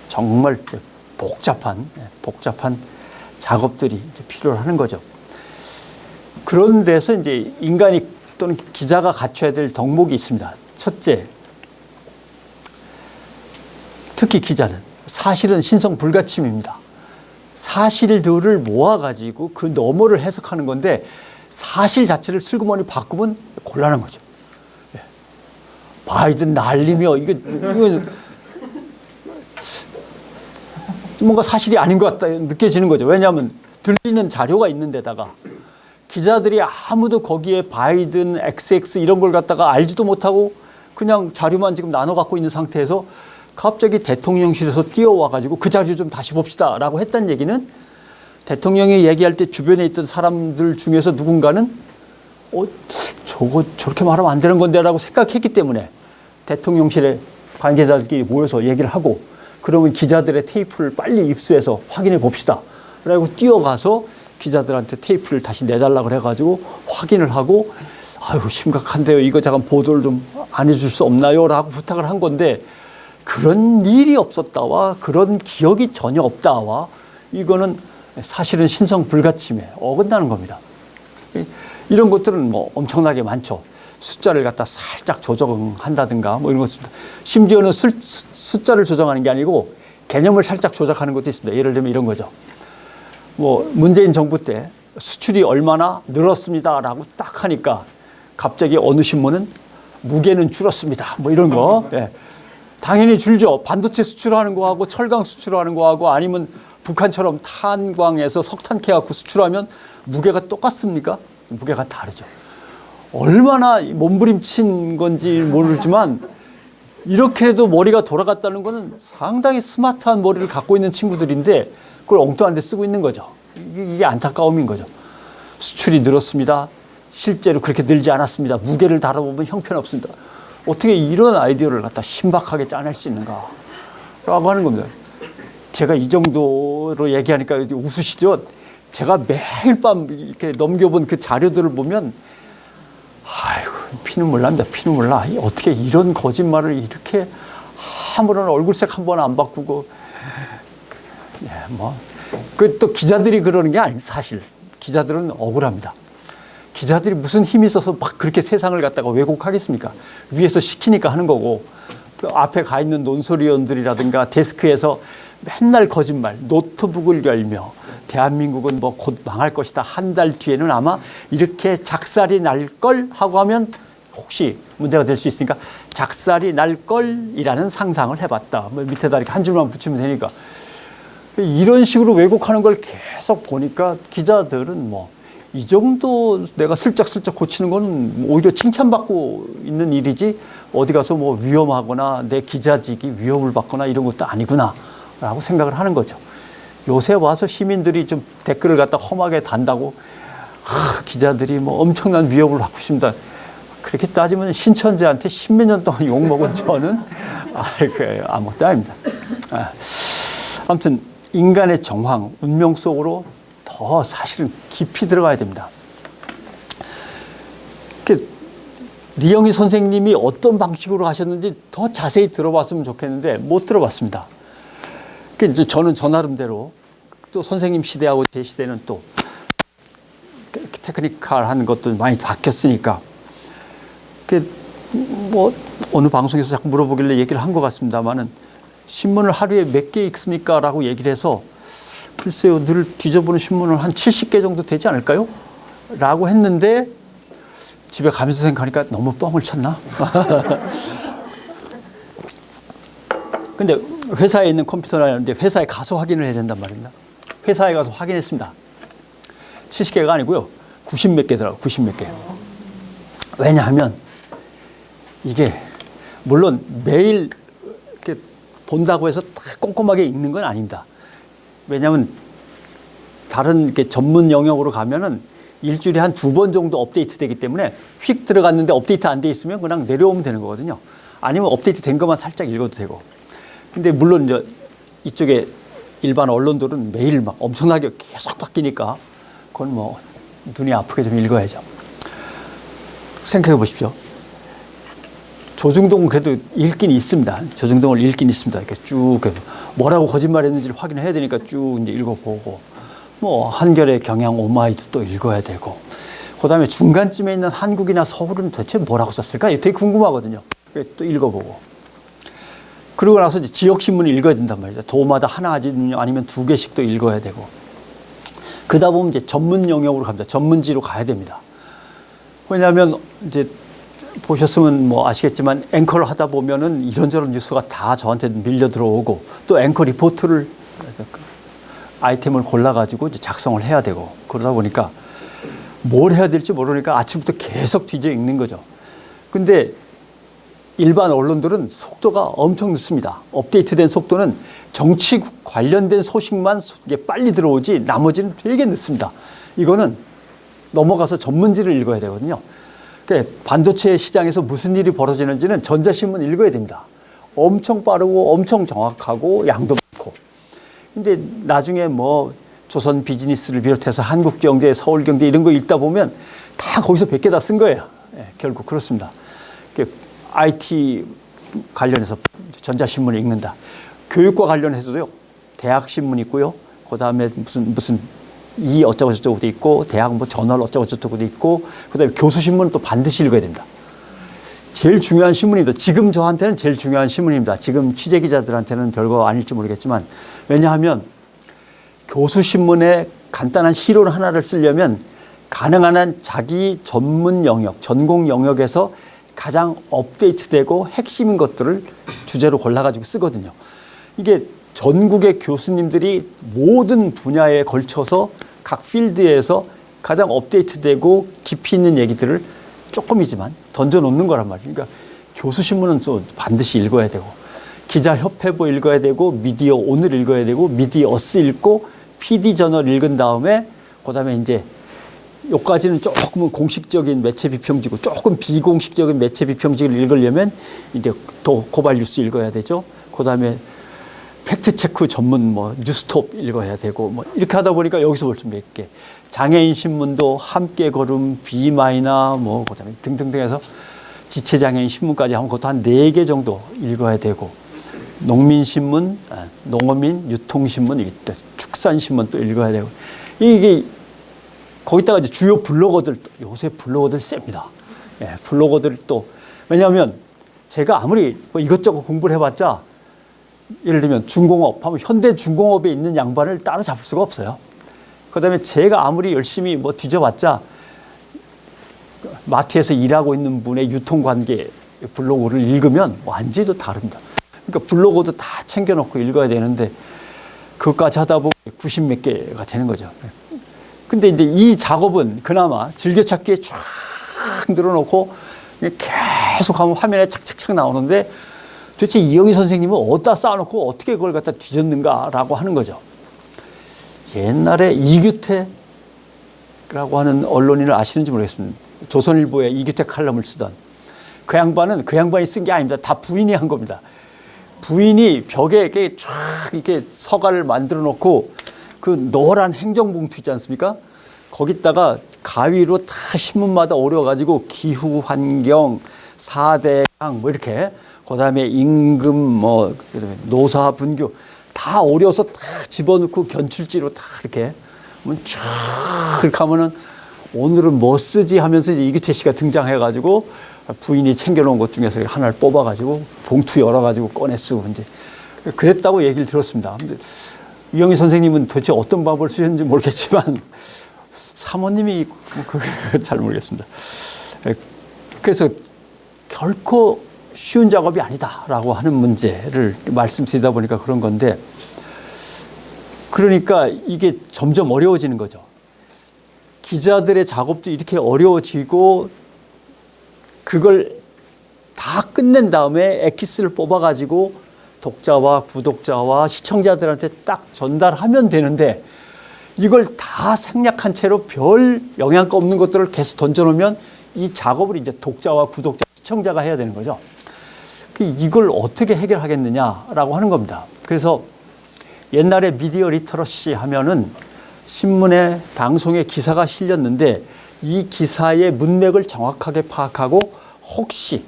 [SPEAKER 1] 정말 복잡한 작업들이 이제 필요하는 거죠. 그런 데서 이제 인간이 또는 기자가 갖춰야 될 덕목이 있습니다. 첫째, 특히 기자는 사실은 신성 불가침입니다. 사실들을 모아가지고 그 너머를 해석하는 건데, 사실 자체를 슬그머니 바꾸면 곤란한 거죠. 바이든 날리며 이거 뭔가 사실이 아닌 것 같다 느껴지는 거죠. 왜냐하면 들리는 자료가 있는 데다가 기자들이 아무도 거기에 바이든, XX 이런 걸 갖다가 알지도 못하고 그냥 자료만 지금 나눠 갖고 있는 상태에서 갑자기 대통령실에서 뛰어와가지고 그 자료 좀 다시 봅시다 라고 했다는 얘기는, 대통령이 얘기할 때 주변에 있던 사람들 중에서 누군가는 저거 저렇게 말하면 안 되는 건데 라고 생각했기 때문에 대통령실에 관계자들끼리 모여서 얘기를 하고, 그러면 기자들의 테이프를 빨리 입수해서 확인해 봅시다 라고 뛰어가서 기자들한테 테이프를 다시 내달라고 해가지고 확인을 하고, 아유 심각한데요, 이거 잠깐 보도를 좀 안 해줄 수 없나요 라고 부탁을 한 건데, 그런 일이 없었다와 그런 기억이 전혀 없다와 이거는 사실은 신성 불가침에 어긋나는 겁니다. 이런 것들은 뭐 엄청나게 많죠. 숫자를 갖다 살짝 조정한다든가 뭐 이런 것입니다. 심지어는 숫자를 조정하는 게 아니고 개념을 살짝 조작하는 것도 있습니다. 예를 들면 이런 거죠. 뭐 문재인 정부 때 수출이 얼마나 늘었습니다라고 딱 하니까 갑자기 어느 신문은 무게는 줄었습니다. 뭐 이런 거. 네. 당연히 줄죠. 반도체 수출하는 거하고 철강 수출하는 거하고 아니면 북한처럼 탄광에서 석탄 캐갖고 수출하면 무게가 똑같습니까? 무게가 다르죠. 얼마나 몸부림친 건지 모르지만 이렇게라도 머리가 돌아갔다는 거는 상당히 스마트한 머리를 갖고 있는 친구들인데 그걸 엉뚱한 데 쓰고 있는 거죠. 이게 안타까움인 거죠. 수출이 늘었습니다. 실제로 그렇게 늘지 않았습니다. 무게를 다뤄보면 형편없습니다. 어떻게 이런 아이디어를 갖다 신박하게 짜낼 수 있는가 라고 하는 겁니다. 제가 이 정도로 얘기하니까 웃으시죠? 제가 매일 밤 이렇게 넘겨본 그 자료들을 보면 아이고 피눈물 납니다. 피눈물 나. 어떻게 이런 거짓말을 이렇게 아무런 얼굴색 한 번 안 바꾸고 뭐 그 또 기자들이 그러는 게 아닙니다. 사실 기자들은 억울합니다. 기자들이 무슨 힘이 있어서 막 그렇게 세상을 갖다가 왜곡하겠습니까? 위에서 시키니까 하는 거고 그 앞에 가 있는 논설위원들이라든가 데스크에서 맨날 거짓말, 노트북을 열며 대한민국은 뭐 곧 망할 것이다. 한 달 뒤에는 아마 이렇게 작살이 날 걸 하고 하면 혹시 문제가 될 수 있으니까 작살이 날 걸이라는 상상을 해봤다. 뭐 밑에다 이렇게 한 줄만 붙이면 되니까. 이런 식으로 왜곡하는 걸 계속 보니까 기자들은 뭐 이 정도 내가 슬쩍슬쩍 고치는 건 오히려 칭찬받고 있는 일이지 어디 가서 뭐 위험하거나 내 기자직이 위협을 받거나 이런 것도 아니구나 라고 생각을 하는 거죠. 요새 와서 시민들이 좀 댓글을 갖다 험하게 단다고 기자들이 뭐 엄청난 위협을 받고 있습니다. 그렇게 따지면 신천지한테 십몇 년 동안 욕먹은 저는 아무것도 아닙니다. 아무튼 인간의 정황, 운명 속으로 더 사실은 깊이 들어가야 됩니다. 리영희 선생님이 어떤 방식으로 하셨는지 더 자세히 들어봤으면 좋겠는데 못 들어봤습니다. 이제 저는 저 나름대로 또 선생님 시대하고 제 시대는 또 테크니컬한 것도 많이 바뀌었으니까 뭐 어느 방송에서 자꾸 물어보길래 얘기를 한 것 같습니다만은 신문을 하루에 몇 개 읽습니까? 라고 얘기를 해서 글쎄요, 늘 뒤져보는 신문은 한 70개 정도 되지 않을까요? 라고 했는데 집에 가면서 생각하니까 너무 뻥을 쳤나? 근데 회사에 있는 컴퓨터를 하는데 회사에 가서 확인을 해야 된단 말입니다. 회사에 가서 확인했습니다. 70개가 아니고요. 90 몇 개더라고요. 90 몇 개. 왜냐하면 이게 물론 매일 이렇게 본다고 해서 다 꼼꼼하게 읽는 건 아닙니다. 왜냐하면 다른 이렇게 전문 영역으로 가면은 일주일에 한 2번 정도 업데이트 되기 때문에 휙 들어갔는데 업데이트 안 돼 있으면 그냥 내려오면 되는 거거든요. 아니면 업데이트 된 것만 살짝 읽어도 되고. 근데 물론 이제 이쪽에 일반 언론들은 매일 막 엄청나게 계속 바뀌니까 그건 뭐 눈이 아프게 좀 읽어야죠. 생각해 보십시오. 조중동은 그래도 읽긴 있습니다. 조중동을 읽긴 있습니다. 이렇게 쭉 뭐라고 거짓말했는지를 확인해야 되니까 쭉 이제 읽어보고, 뭐 한겨레, 경향, 오마이도 또 읽어야 되고, 그다음에 중간쯤에 있는 한국이나 서울은 도대체 뭐라고 썼을까? 되게 궁금하거든요. 또 읽어보고. 그러고 나서 이제 지역 신문을 읽어야 된단 말이죠. 도마다 하나 아니면 2개씩 또 읽어야 되고. 그러다 보면 이제 전문 영역으로 갑니다. 전문지로 가야 됩니다. 왜냐하면 이제 보셨으면 뭐 아시겠지만 앵커를 하다 보면은 이런저런 뉴스가 다 저한테 밀려 들어오고 또 앵커 리포트를 아이템을 골라가지고 이제 작성을 해야 되고 그러다 보니까 뭘 해야 될지 모르니까 아침부터 계속 뒤져 읽는 거죠. 근데 일반 언론들은 속도가 엄청 늦습니다. 업데이트된 속도는 정치 관련된 소식만 이게 빨리 들어오지 나머지는 되게 늦습니다. 이거는 넘어가서 전문지를 읽어야 되거든요. 그러니까 반도체 시장에서 무슨 일이 벌어지는지는 전자신문 읽어야 됩니다. 엄청 빠르고 엄청 정확하고 양도 많고. 근데 나중에 뭐 조선 비즈니스를 비롯해서 한국경제, 서울경제 이런 거 읽다 보면 다 거기서 100개 다 쓴 거예요. 네, 결국 그렇습니다. IT 관련해서 전자신문을 읽는다. 교육과 관련해서도요. 대학신문 있고요. 그 다음에 무슨 이 어쩌고 저쩌고도 있고, 대학 뭐 저널 어쩌고 저쩌고도 있고, 그 다음에 교수신문은 또 반드시 읽어야 됩니다. 제일 중요한 신문입니다. 지금 저한테는 제일 중요한 신문입니다. 지금 취재기자들한테는 별거 아닐지 모르겠지만, 왜냐하면 교수신문에 간단한 시론 하나를 쓰려면 가능한 한 자기 전문 영역, 전공 영역에서 가장 업데이트되고 핵심인 것들을 주제로 골라가지고 쓰거든요. 이게 전국의 교수님들이 모든 분야에 걸쳐서 각 필드에서 가장 업데이트되고 깊이 있는 얘기들을 조금이지만 던져놓는 거란 말이에요. 그러니까 교수신문은 또 반드시 읽어야 되고, 기자협회보 읽어야 되고, 미디어 오늘 읽어야 되고, 미디어스 읽고, PD저널 읽은 다음에 그다음에 이제 요까지는 조금은 공식적인 매체 비평지고 조금 비공식적인 매체 비평지를 읽으려면 이제 또 고발 뉴스 읽어야 되죠. 그다음에 팩트 체크 전문 뭐 뉴스톱 읽어야 되고 뭐 이렇게 하다 보니까 여기서 벌써 몇 개. 장애인 신문도 함께 걸음, 비마이나 뭐 그다음에 등등등 해서 지체 장애인 신문까지 하면 그것도 한 4개 정도 읽어야 되고, 농민 신문, 농어민 유통 신문, 축산 신문 또 읽어야 되고, 이게 거기다가 이제 주요 블로거들, 요새 블로거들 셉니다. 예, 블로거들 또, 왜냐하면 제가 아무리 뭐 이것저것 공부를 해봤자, 예를 들면 중공업 하면 현대중공업에 있는 양반을 따라잡을 수가 없어요. 그 다음에 제가 아무리 열심히 뭐 뒤져봤자, 마트에서 일하고 있는 분의 유통관계 블로그를 읽으면 완전히 또 다릅니다. 그러니까 블로그도 다 챙겨놓고 읽어야 되는데, 그것까지 하다 보면 90 몇 개가 되는 거죠. 근데 이제 이 작업은 그나마 즐겨찾기에 쫙 늘어놓고 계속 하면 화면에 착착착 나오는데, 도대체 이영희 선생님은 어디다 쌓아놓고 어떻게 그걸 갖다 뒤졌는가라고 하는 거죠. 옛날에 이규태라고 하는 언론인을 아시는지 모르겠습니다. 조선일보에 이규태 칼럼을 쓰던 그 양반이 쓴 게 아닙니다. 다 부인이 한 겁니다. 부인이 벽에 이렇게 쫙 이렇게 서가를 만들어 놓고 그 노란 행정봉투 있지 않습니까? 거기다가 가위로 다 신문마다 오려가지고 기후, 환경, 4대강 뭐 이렇게, 그 다음에 임금, 뭐 노사, 분교 다 오려서 다 집어넣고 견출지로 다 이렇게 쫙 이렇게 하면은 오늘은 뭐 쓰지 하면서 이제 이규태 씨가 등장해가지고 부인이 챙겨놓은 것 중에서 하나를 뽑아가지고 봉투 열어가지고 꺼내 쓰고 이제 그랬다고 얘기를 들었습니다. 근데 이영희 선생님은 도대체 어떤 방법을 쓰셨는지 모르겠지만 사모님이 잘 모르겠습니다. 그래서 결코 쉬운 작업이 아니다라고 하는 문제를 말씀드리다 보니까 그런 건데, 그러니까 이게 점점 어려워지는 거죠. 기자들의 작업도 이렇게 어려워지고, 그걸 다 끝낸 다음에 엑기스를 뽑아가지고 독자와 구독자와 시청자들한테 딱 전달하면 되는데, 이걸 다 생략한 채로 별 영향가 없는 것들을 계속 던져놓으면 이 작업을 이제 독자와 구독자, 시청자가 해야 되는 거죠. 이걸 어떻게 해결하겠느냐라고 하는 겁니다. 그래서 옛날에 미디어 리터러시 하면은 신문에, 방송에 기사가 실렸는데 이 기사의 문맥을 정확하게 파악하고 혹시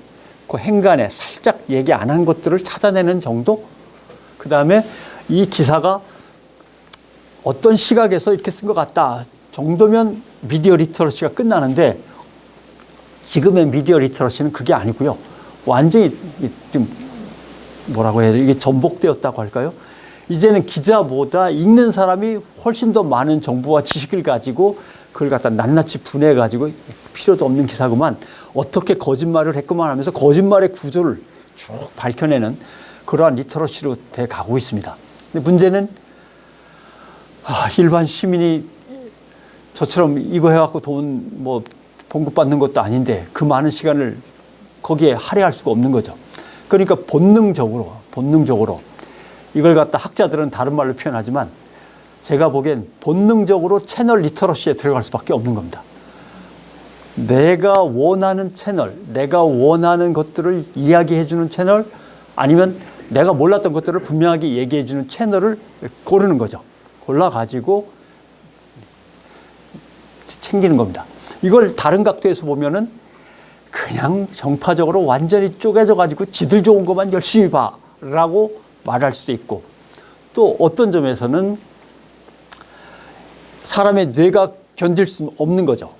[SPEAKER 1] 그 행간에 살짝 얘기 안 한 것들을 찾아내는 정도? 그 다음에 이 기사가 어떤 시각에서 이렇게 쓴 것 같다 정도면 미디어 리터러시가 끝나는데, 지금의 미디어 리터러시는 그게 아니고요. 완전히 좀 뭐라고 해야 돼요? 이게 전복되었다고 할까요? 이제는 기자보다 읽는 사람이 훨씬 더 많은 정보와 지식을 가지고 그걸 갖다 낱낱이 분해해가지고 필요도 없는 기사구만, 어떻게 거짓말을 했구만 하면서 거짓말의 구조를 쭉 밝혀내는 그러한 리터러시로 돼 가고 있습니다. 근데 문제는 일반 시민이 저처럼 이거 해갖고 돈 뭐 봉급받는 것도 아닌데 그 많은 시간을 거기에 할애할 수가 없는 거죠. 그러니까 본능적으로 이걸 갖다 학자들은 다른 말로 표현하지만 제가 보기엔 본능적으로 채널 리터러시에 들어갈 수밖에 없는 겁니다. 내가 원하는 채널, 내가 원하는 것들을 이야기해주는 채널, 아니면 내가 몰랐던 것들을 분명하게 얘기해주는 채널을 고르는 거죠. 골라가지고 챙기는 겁니다. 이걸 다른 각도에서 보면은 그냥 정파적으로 완전히 쪼개져가지고 지들 좋은 것만 열심히 봐라고 말할 수도 있고, 또 어떤 점에서는 사람의 뇌가 견딜 수 없는 거죠.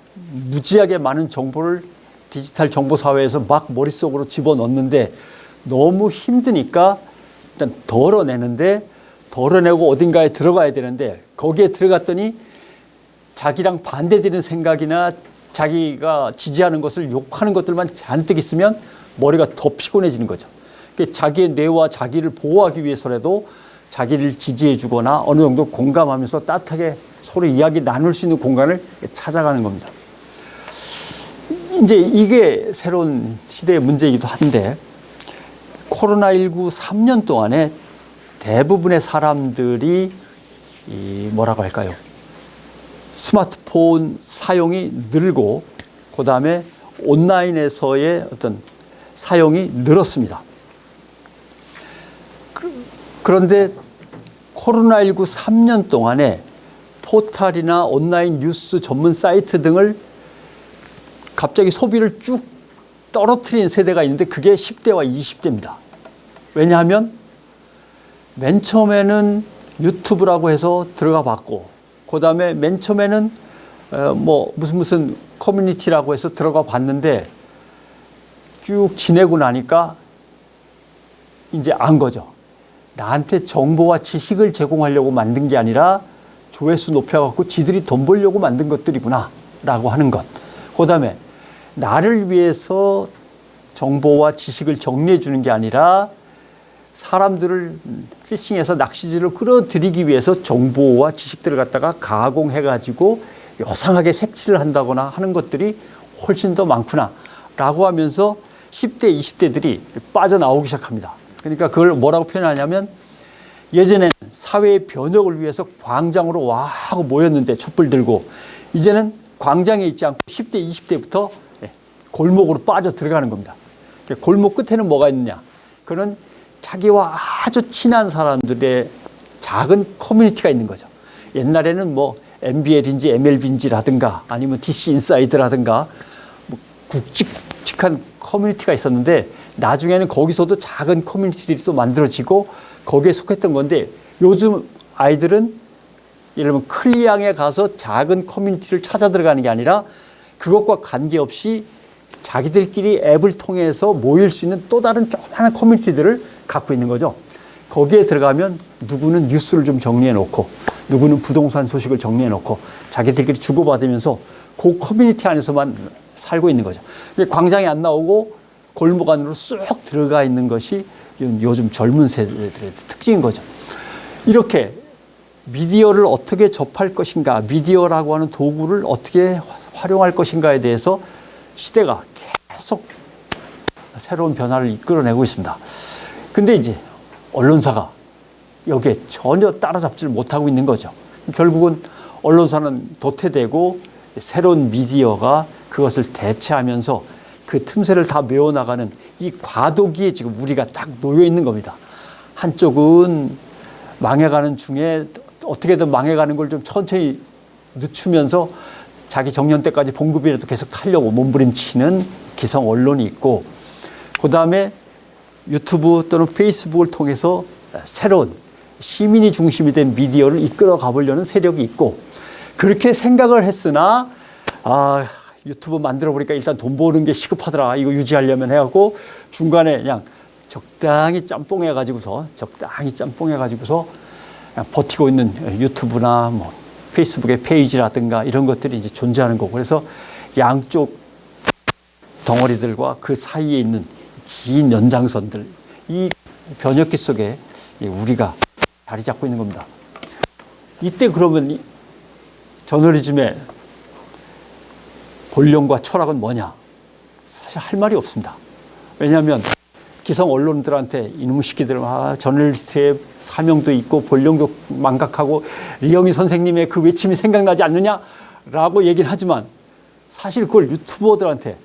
[SPEAKER 1] 무지하게 많은 정보를 디지털 정보 사회에서 막 머릿속으로 집어넣는데 너무 힘드니까 일단 덜어내고 어딘가에 들어가야 되는데 거기에 들어갔더니 자기랑 반대되는 생각이나 자기가 지지하는 것을 욕하는 것들만 잔뜩 있으면 머리가 더 피곤해지는 거죠. 자기의 뇌와 자기를 보호하기 위해서라도 자기를 지지해 주거나 어느 정도 공감하면서 따뜻하게 서로 이야기 나눌 수 있는 공간을 찾아가는 겁니다. 이제 이게 새로운 시대의 문제이기도 한데 코로나19 3년 동안에 대부분의 사람들이 뭐라고 할까요? 스마트폰 사용이 늘고 그다음에 온라인에서의 어떤 사용이 늘었습니다. 그런데 코로나19 3년 동안에 포털이나 온라인 뉴스 전문 사이트 등을 갑자기 소비를 쭉 떨어뜨린 세대가 있는데 그게 10대와 20대입니다. 왜냐하면 맨 처음에는 유튜브라고 해서 들어가 봤고 그 다음에 맨 처음에는 뭐 무슨 커뮤니티라고 해서 들어가 봤는데 쭉 지내고 나니까 이제 안 거죠. 나한테 정보와 지식을 제공하려고 만든 게 아니라 조회수 높여갖고 지들이 돈 벌려고 만든 것들이구나 라고 하는 것. 그 다음에 나를 위해서 정보와 지식을 정리해 주는 게 아니라 사람들을 피싱해서 낚시질을 끌어들이기 위해서 정보와 지식들을 갖다가 가공해가지고 요상하게 색칠을 한다거나 하는 것들이 훨씬 더 많구나 라고 하면서 10대, 20대들이 빠져나오기 시작합니다. 그러니까 그걸 뭐라고 표현하냐면 예전에는 사회의 변혁을 위해서 광장으로 와 하고 모였는데 촛불 들고 이제는 광장에 있지 않고 10대, 20대부터 골목으로 빠져 들어가는 겁니다. 골목 끝에는 뭐가 있느냐? 그런 자기와 아주 친한 사람들의 작은 커뮤니티가 있는 거죠. 옛날에는 뭐 MBL인지 MLB인지라든가 아니면 DC 인사이드라든가 뭐 굵직직한 커뮤니티가 있었는데 나중에는 거기서도 작은 커뮤니티들이 또 만들어지고 거기에 속했던 건데 요즘 아이들은 예를 들면 클리앙에 가서 작은 커뮤니티를 찾아 들어가는 게 아니라 그것과 관계없이 자기들끼리 앱을 통해서 모일 수 있는 또 다른 조그마한 커뮤니티들을 갖고 있는 거죠. 거기에 들어가면 누구는 뉴스를 좀 정리해 놓고 누구는 부동산 소식을 정리해 놓고 자기들끼리 주고받으면서 그 커뮤니티 안에서만 살고 있는 거죠. 광장에 안 나오고 골목 안으로 쑥 들어가 있는 것이 요즘 젊은 세대들의 특징인 거죠. 이렇게 미디어를 어떻게 접할 것인가, 미디어라고 하는 도구를 어떻게 활용할 것인가에 대해서 시대가 계속 새로운 변화를 이끌어내고 있습니다. 근데 이제 언론사가 여기에 전혀 따라잡지를 못하고 있는 거죠. 결국은 언론사는 도태되고 새로운 미디어가 그것을 대체하면서 그 틈새를 다 메워나가는 이 과도기에 지금 우리가 딱 놓여 있는 겁니다. 한쪽은 망해가는 중에 어떻게든 망해가는 걸 좀 천천히 늦추면서 자기 정년 때까지 봉급이라도 계속 타려고 몸부림치는 기성 언론이 있고 그 다음에 유튜브 또는 페이스북을 통해서 새로운 시민이 중심이 된 미디어를 이끌어 가보려는 세력이 있고 그렇게 생각을 했으나 유튜브 만들어 보니까 일단 돈 버는 게 시급하더라. 이거 유지하려면 해갖고 중간에 그냥 적당히 짬뽕해가지고서 그냥 버티고 있는 유튜브나 뭐 페이스북의 페이지라든가 이런 것들이 이제 존재하는 거고 그래서 양쪽 덩어리들과 그 사이에 있는 긴 연장선들 이 변혁기 속에 우리가 자리 잡고 있는 겁니다. 이때 그러면 저널리즘의 본령과 철학은 뭐냐? 사실 할 말이 없습니다. 왜냐하면 기성 언론들한테 이놈의 새끼들 저널리스트의 사명도 있고 본령도 망각하고 리영희 선생님의 그 외침이 생각나지 않느냐라고 얘기를 하지만 사실 그걸 유튜버들한테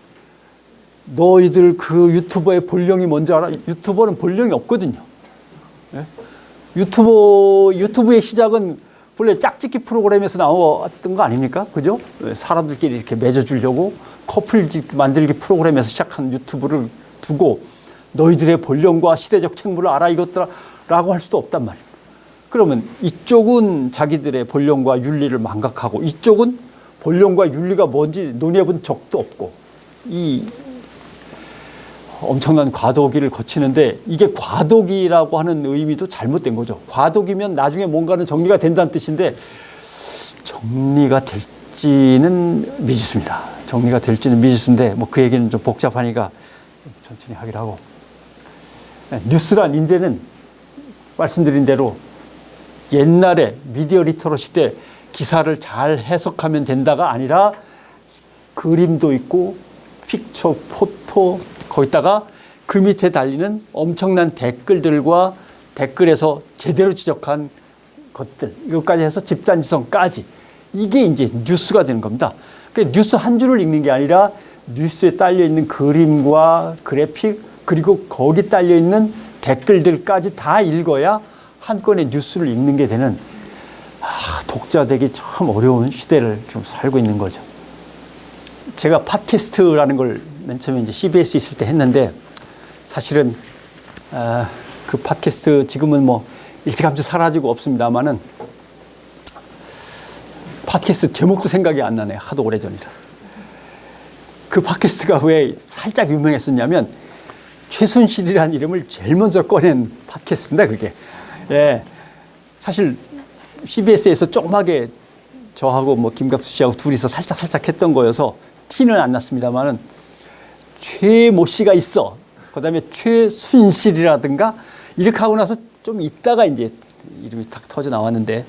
[SPEAKER 1] 너희들 그 유튜버의 본령이 뭔지 알아? 유튜버는 본령이 없거든요. 네? 유튜브의 시작은 원래 짝짓기 프로그램에서 나왔던 거 아닙니까? 그죠? 사람들끼리 이렇게 맺어주려고 커플 만들기 프로그램에서 시작한 유튜브를 두고 너희들의 본령과 시대적 책무를 알아 이것들아 라고 할 수도 없단 말이에요. 그러면 이쪽은 자기들의 본령과 윤리를 망각하고 이쪽은 본령과 윤리가 뭔지 논의해 본 적도 없고 이 엄청난 과도기를 거치는데 이게 과도기라고 하는 의미도 잘못된 거죠. 과도기면 나중에 뭔가는 정리가 된다는 뜻인데 정리가 될지는 미지수입니다. 정리가 될지는 미지수인데 뭐 그 얘기는 좀 복잡하니까 천천히 하기로 하고. 뉴스란 이제는 말씀드린 대로 옛날에 미디어 리터러시 때 기사를 잘 해석하면 된다가 아니라 그림도 있고 픽처, 포토 거기다가 그 밑에 달리는 엄청난 댓글들과 댓글에서 제대로 지적한 것들 이것까지 해서 집단지성까지 이게 이제 뉴스가 되는 겁니다. 그러니까 뉴스 한 줄을 읽는 게 아니라 뉴스에 딸려 있는 그림과 그래픽 그리고 거기 딸려 있는 댓글들까지 다 읽어야 한 건의 뉴스를 읽는 게 되는 독자 되기 참 어려운 시대를 좀 살고 있는 거죠. 제가 팟캐스트라는 걸 맨 처음에 이제 CBS 있을 때 했는데 사실은 그 팟캐스트 지금은 뭐 일찌감치 사라지고 없습니다만은 팟캐스트 제목도 생각이 안 나네. 하도 오래전이라. 그 팟캐스트가 왜 살짝 유명했었냐면 최순실이라는 이름을 제일 먼저 꺼낸 팟캐스트인데 그게. 예. 사실 CBS에서 조그맣게 저하고 뭐 김갑수 씨하고 둘이서 살짝 했던 거여서 티는 안 났습니다만은 최모 씨가 있어. 그 다음에 최순실이라든가 이렇게 하고 나서 좀 있다가 이제 이름이 탁 터져 나왔는데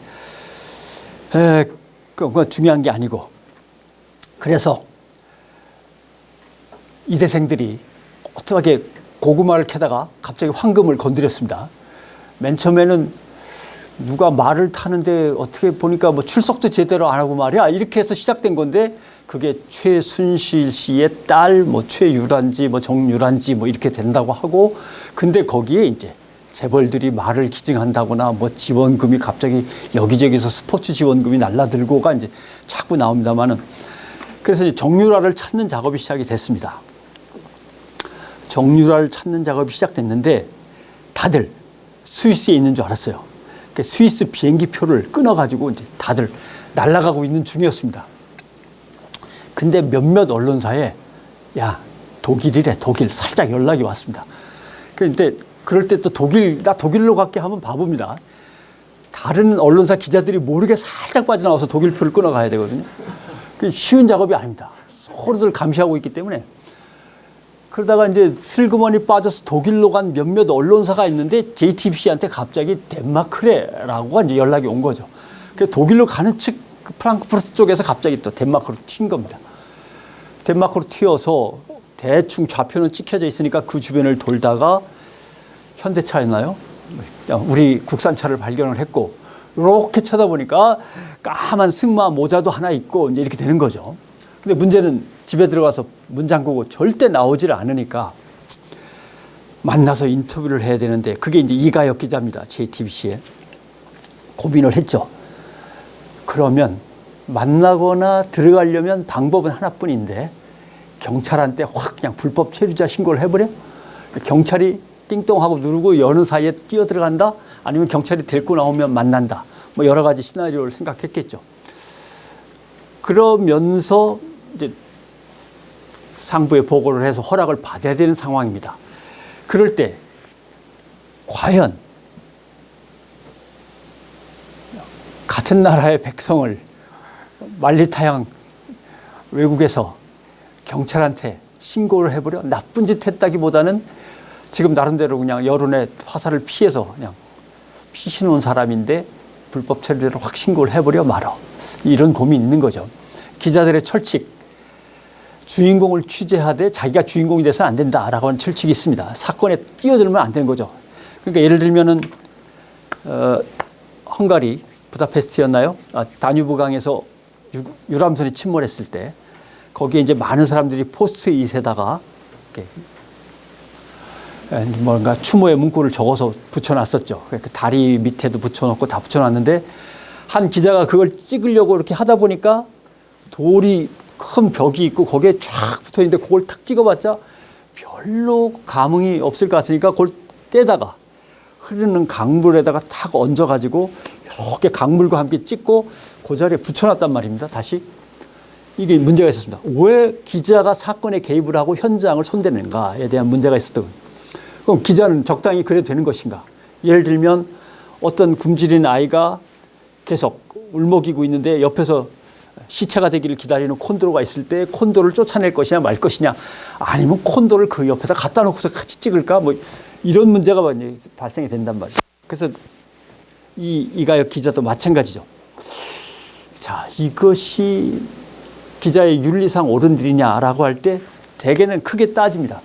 [SPEAKER 1] 그건 중요한 게 아니고 그래서 이대생들이 어떻게 고구마를 캐다가 갑자기 황금을 건드렸습니다. 맨 처음에는 누가 말을 타는데 어떻게 보니까 뭐 출석도 제대로 안 하고 말이야 이렇게 해서 시작된 건데 그게 최순실 씨의 딸 뭐 최유란지 뭐 정유란지 뭐 이렇게 된다고 하고 근데 거기에 이제 재벌들이 말을 기증한다거나 뭐 지원금이 갑자기 여기저기서 스포츠 지원금이 날라들고가 이제 자꾸 나옵니다만은 그래서 이제 정유라를 찾는 작업이 시작이 됐습니다. 정유라를 찾는 작업이 시작됐는데 다들 스위스에 있는 줄 알았어요. 그러니까 스위스 비행기 표를 끊어가지고 이제 다들 날아가고 있는 중이었습니다. 근데 몇몇 언론사에 야 독일이래 독일 살짝 연락이 왔습니다. 그런데 그럴 때 또 나 독일로 갈게 하면 바보입니다. 다른 언론사 기자들이 모르게 살짝 빠져나와서 독일 표를 끊어가야 되거든요. 쉬운 작업이 아닙니다. 서로들 감시하고 있기 때문에. 그러다가 이제 슬그머니 빠져서 독일로 간 몇몇 언론사가 있는데 JTBC한테 갑자기 덴마크래라고 이제 연락이 온 거죠. 그래서 독일로 가는 측 프랑크푸르트 쪽에서 갑자기 또 덴마크로 튄 겁니다. 덴마크로 튀어서 대충 좌표는 찍혀져 있으니까 그 주변을 돌다가 현대차였나요? 우리 국산차를 발견을 했고 이렇게 쳐다보니까 까만 승마 모자도 하나 있고 이제 이렇게 되는 거죠. 근데 문제는 집에 들어가서 문 잠그고 절대 나오지를 않으니까 만나서 인터뷰를 해야 되는데 그게 이제 이가혁 기자입니다. JTBC에. 고민을 했죠. 그러면 만나거나 들어가려면 방법은 하나뿐인데 경찰한테 확 그냥 불법 체류자 신고를 해버려? 경찰이 띵동하고 누르고 여는 사이에 뛰어 들어간다? 아니면 경찰이 데리고 나오면 만난다? 뭐 여러 가지 시나리오를 생각했겠죠. 그러면서 이제 상부에 보고를 해서 허락을 받아야 되는 상황입니다. 그럴 때 과연 같은 나라의 백성을 만리타양 외국에서 경찰한테 신고를 해버려 나쁜 짓 했다기보다는 지금 나름대로 그냥 여론의 화살을 피해서 그냥 피신온 사람인데 불법 체류를 확 신고를 해버려 말어. 이런 고민이 있는 거죠. 기자들의 철칙. 주인공을 취재하되 자기가 주인공이 돼서는 안 된다라고 하는 철칙이 있습니다. 사건에 뛰어들면 안 되는 거죠. 그러니까 예를 들면은 헝가리 부다페스트였나요? 다뉴브강에서 유람선이 침몰했을 때 거기에 이제 많은 사람들이 포스트잇에다가 뭔가 추모의 문구를 적어서 붙여놨었죠. 그 다리 밑에도 붙여놓고 다 붙여놨는데 한 기자가 그걸 찍으려고 이렇게 하다 보니까 돌이 큰 벽이 있고 거기에 쫙 붙어 있는데 그걸 탁 찍어봤자 별로 감흥이 없을 것 같으니까 그걸 떼다가 흐르는 강물에다가 탁 얹어가지고 이렇게 강물과 함께 찍고 그 자리에 붙여놨단 말입니다. 다시. 이게 문제가 있었습니다. 왜 기자가 사건에 개입을 하고 현장을 손대는가에 대한 문제가 있었던 거예요. 그럼 기자는 적당히 그래도 되는 것인가? 예를 들면 어떤 굶주린 아이가 계속 울먹이고 있는데 옆에서 시체가 되기를 기다리는 콘도로가 있을 때 콘도를 쫓아낼 것이냐 말 것이냐, 아니면 콘도를 그 옆에다 갖다 놓고서 같이 찍을까, 뭐 이런 문제가 발생이 된단 말이죠. 그래서 이가혁 기자도 마찬가지죠. 자, 이것이 기자의 윤리상 옳은 일이냐라고 할 때 대개는 크게 따집니다.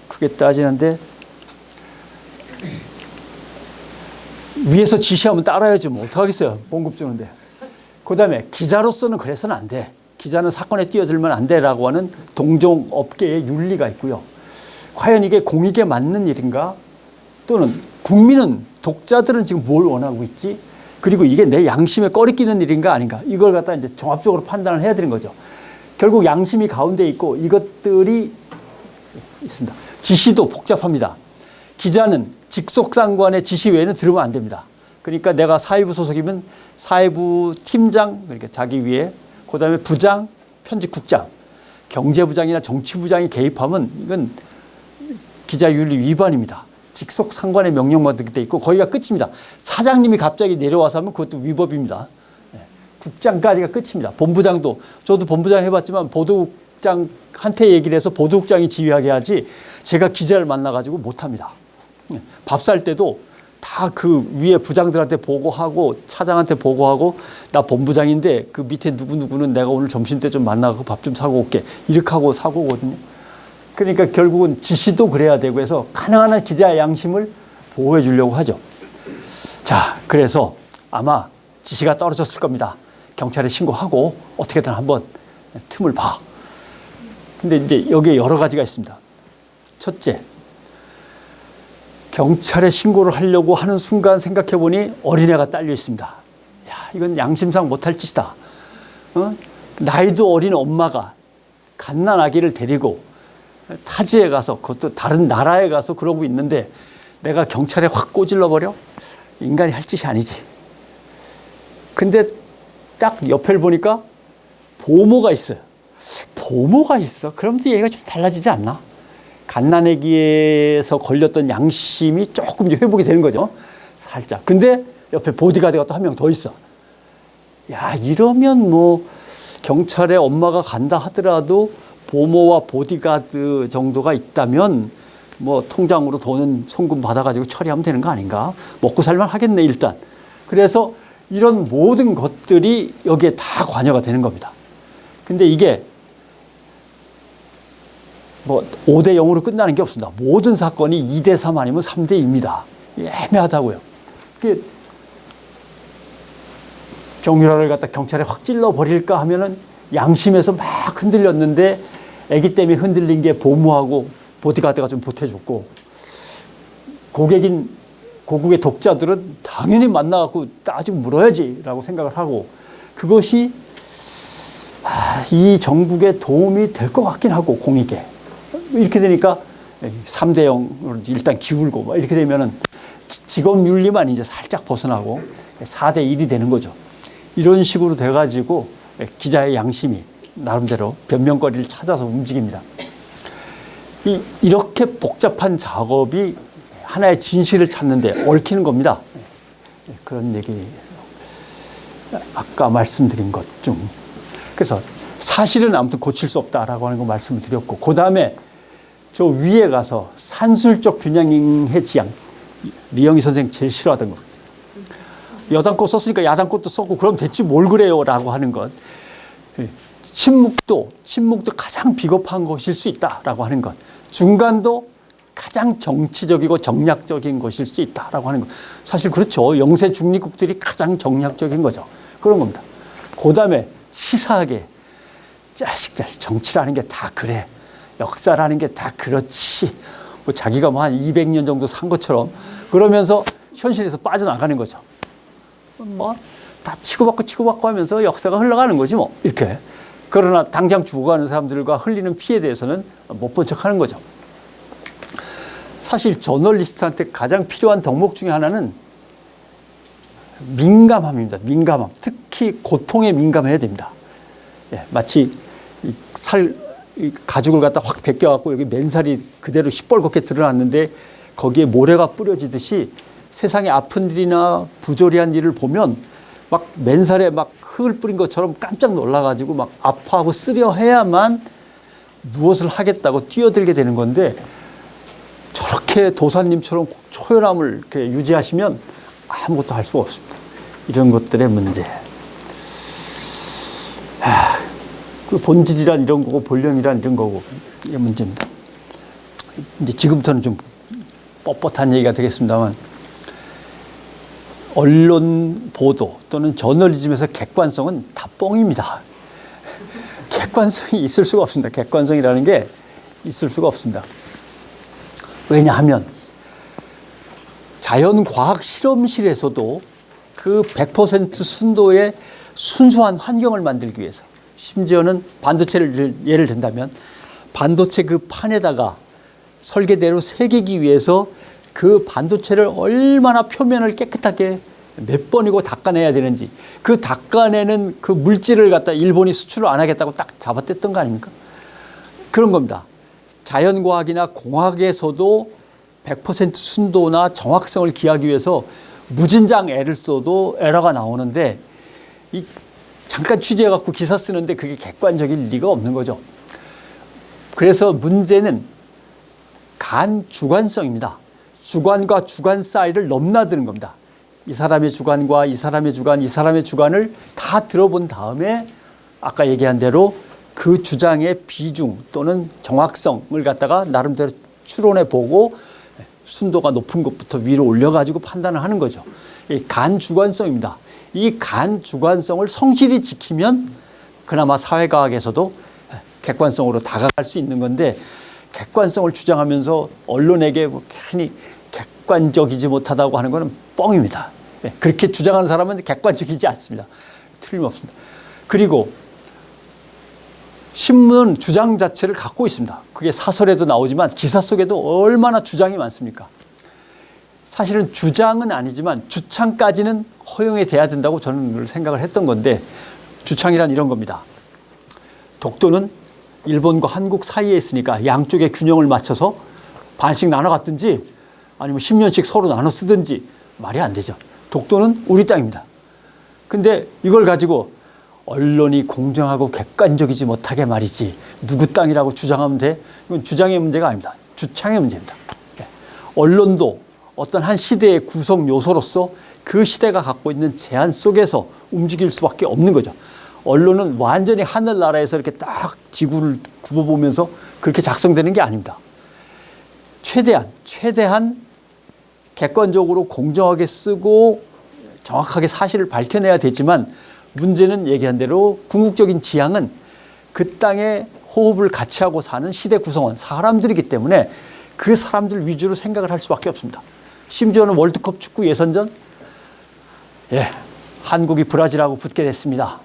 [SPEAKER 1] 크게 따지는데 위에서 지시하면 따라야지 뭐 어떡하겠어요. 봉급 주는데. 그 다음에 기자로서는 그래서는 안 돼. 기자는 사건에 뛰어들면 안 돼라고 하는 동종업계의 윤리가 있고요. 과연 이게 공익에 맞는 일인가? 또는 국민은, 독자들은 지금 뭘 원하고 있지? 그리고 이게 내 양심에 꺼리끼는 일인가 아닌가? 이걸 갖다 이제 종합적으로 판단을 해야 되는 거죠. 결국 양심이 가운데 있고 이것들이 있습니다. 지시도 복잡합니다. 기자는 직속상관의 지시 외에는 들으면 안 됩니다. 그러니까 내가 사회부 소속이면 사회부 팀장, 그러니까 자기 위에, 그 다음에 부장, 편집국장, 경제부장이나 정치부장이 개입하면 이건 기자윤리 위반입니다. 직속 상관의 명령만 듣게 돼 있고 거기가 끝입니다. 사장님이 갑자기 내려와서 하면 그것도 위법입니다. 국장까지가 끝입니다. 본부장도, 저도 본부장 해봤지만 보도국장한테 얘기를 해서 보도국장이 지휘하게 하지 제가 기자를 만나가지고 못합니다. 밥 살 때도 다 그 위에 부장들한테 보고하고 차장한테 보고하고 나 본부장인데 그 밑에 누구누구는 내가 오늘 점심때 좀 만나고 밥 좀 사고 올게, 이렇게 하고 사고 오거든요. 그러니까 결국은 지시도 그래야 되고 해서 가능한 한 기자의 양심을 보호해 주려고 하죠. 자, 그래서 아마 지시가 떨어졌을 겁니다. 경찰에 신고하고 어떻게든 한번 틈을 봐. 근데 이제 여기에 여러 가지가 있습니다. 첫째, 경찰에 신고를 하려고 하는 순간 생각해 보니 어린애가 딸려 있습니다. 야, 이건 양심상 못할 짓이다. 나이도 어린 엄마가 갓난 아기를 데리고 타지에 가서, 그것도 다른 나라에 가서 그러고 있는데 내가 경찰에 확 꼬질러 버려? 인간이 할 짓이 아니지. 근데 딱 옆을 보니까 보모가 있어요. 보모가 있어? 그럼 또 얘가 좀 달라지지 않나? 갓난아기에서 걸렸던 양심이 조금 이제 회복이 되는 거죠. 살짝. 근데 옆에 보디가드가 또 한 명 더 있어. 야, 이러면 뭐 경찰에 엄마가 간다 하더라도 보모와 보디가드 정도가 있다면 뭐 통장으로 돈은 송금 받아가지고 처리하면 되는 거 아닌가? 먹고 살만 하겠네, 일단. 그래서 이런 모든 것들이 여기에 다 관여가 되는 겁니다. 근데 이게 뭐 5대 0으로 끝나는 게 없습니다. 모든 사건이 2대 3 아니면 3대 2입니다. 애매하다고요. 정유라를 갖다 경찰에 확 찔러버릴까 하면은 양심에서 막 흔들렸는데 아기 때문에 흔들린 게 보모하고 보디가드가 좀 보태줬고, 고국의 독자들은 당연히 만나갖고 따지고 물어야지라고 생각을 하고, 그것이 이 정국에 도움이 될 것 같긴 하고, 공익에. 이렇게 되니까 3대 0으로 일단 기울고, 막 이렇게 되면은 직업윤리만 이제 살짝 벗어나고 4대 1이 되는 거죠. 이런 식으로 돼가지고 기자의 양심이 나름대로 변명거리를 찾아서 움직입니다. 이렇게 복잡한 작업이 하나의 진실을 찾는데 얽히는 겁니다. 그런 얘기, 아까 말씀드린 것 중. 그래서 사실은 아무튼 고칠 수 없다라고 하는 거 말씀을 드렸고, 그 다음에 저 위에 가서 산술적 균형의 지향, 리영희 선생 제일 싫어하던 거. 여당 거 썼으니까 야당 것도 썼고 그럼 됐지 뭘 그래요 라고 하는 것. 침묵도 가장 비겁한 것일 수 있다라고 하는 것. 중간도 가장 정치적이고 정략적인 것일 수 있다라고 하는 것. 사실 그렇죠. 영세 중립국들이 가장 정략적인 거죠. 그런 겁니다. 그 다음에 치사하게 자식들 정치라는 게 다 그래. 역사라는 게 다 그렇지. 뭐 자기가 뭐 한 200년 정도 산 것처럼 그러면서 현실에서 빠져나가는 거죠. 뭐 다 치고받고 하면서 역사가 흘러가는 거지 뭐 이렇게. 그러나 당장 죽어가는 사람들과 흘리는 피해에 대해서는 못 본 척하는 거죠. 사실 저널리스트한테 가장 필요한 덕목 중에 하나는 민감함입니다. 민감함. 특히 고통에 민감해야 됩니다. 예, 마치 가죽을 갖다 확 벗겨갖고 여기 맨살이 그대로 시뻘겋게 드러났는데 거기에 모래가 뿌려지듯이 세상에 아픈 일이나 부조리한 일을 보면 막 맨살에 막 흙을 뿌린 것처럼 깜짝 놀라가지고 막 아파하고 쓰려해야만 무엇을 하겠다고 뛰어들게 되는 건데, 저렇게 도사님처럼 초연함을 이렇게 유지하시면 아무것도 할 수가 없습니다. 이런 것들의 문제. 그 본질이란 이런 거고 본령이란 이런 거고 이게 문제입니다. 이제 지금부터는 좀 뻣뻣한 얘기가 되겠습니다만, 언론 보도 또는 저널리즘에서 객관성은 다 뻥입니다. 객관성이 있을 수가 없습니다. 객관성이라는 게 있을 수가 없습니다. 왜냐하면 자연과학 실험실에서도 그 100% 순도의 순수한 환경을 만들기 위해서, 심지어는 반도체를 예를 든다면 반도체 그 판에다가 설계대로 새기기 위해서 그 반도체를 얼마나 표면을 깨끗하게 몇 번이고 닦아내야 되는지, 그 닦아내는 그 물질을 갖다 일본이 수출을 안 하겠다고 딱 잡아댔던 거 아닙니까? 그런 겁니다. 자연과학이나 공학에서도 100% 순도나 정확성을 기하기 위해서 무진장 애를 써도 에러가 나오는데, 잠깐 취재해갖고 기사 쓰는데 그게 객관적일 리가 없는 거죠. 그래서 문제는 주관성입니다. 주관과 주관 사이를 넘나드는 겁니다. 이 사람의 주관과 이 사람의 주관, 이 사람의 주관을 다 들어본 다음에 아까 얘기한 대로 그 주장의 비중 또는 정확성을 갖다가 나름대로 추론해 보고 순도가 높은 것부터 위로 올려가지고 판단을 하는 거죠. 이 간주관성입니다. 이 간주관성을 성실히 지키면 그나마 사회과학에서도 객관성으로 다가갈 수 있는 건데, 객관성을 주장하면서 언론에게 괜히 객관적이지 못하다고 하는 것은 뻥입니다. 그렇게 주장하는 사람은 객관적이지 않습니다. 틀림없습니다. 그리고 신문은 주장 자체를 갖고 있습니다. 그게 사설에도 나오지만 기사 속에도 얼마나 주장이 많습니까? 사실은 주장은 아니지만 주창까지는 허용이 돼야 된다고 저는 생각을 했던 건데, 주창이란 이런 겁니다. 독도는 일본과 한국 사이에 있으니까 양쪽의 균형을 맞춰서 반씩 나눠 갔든지 아니면 10년씩 서로 나눠 쓰든지 말이 안 되죠. 독도는 우리 땅입니다. 근데 이걸 가지고 언론이 공정하고 객관적이지 못하게 말이지 누구 땅이라고 주장하면 돼? 이건 주장의 문제가 아닙니다. 주창의 문제입니다. 언론도 어떤 한 시대의 구성 요소로서 그 시대가 갖고 있는 제한 속에서 움직일 수밖에 없는 거죠. 언론은 완전히 하늘나라에서 이렇게 딱 지구를 굽어보면서 그렇게 작성되는 게 아닙니다. 최대한 객관적으로 공정하게 쓰고 정확하게 사실을 밝혀내야 되지만, 문제는 얘기한 대로 궁극적인 지향은 그 땅에 호흡을 같이 하고 사는 시대 구성원 사람들이기 때문에 그 사람들 위주로 생각을 할 수밖에 없습니다. 심지어는 월드컵 축구 예선전, 한국이 브라질하고 붙게 됐습니다.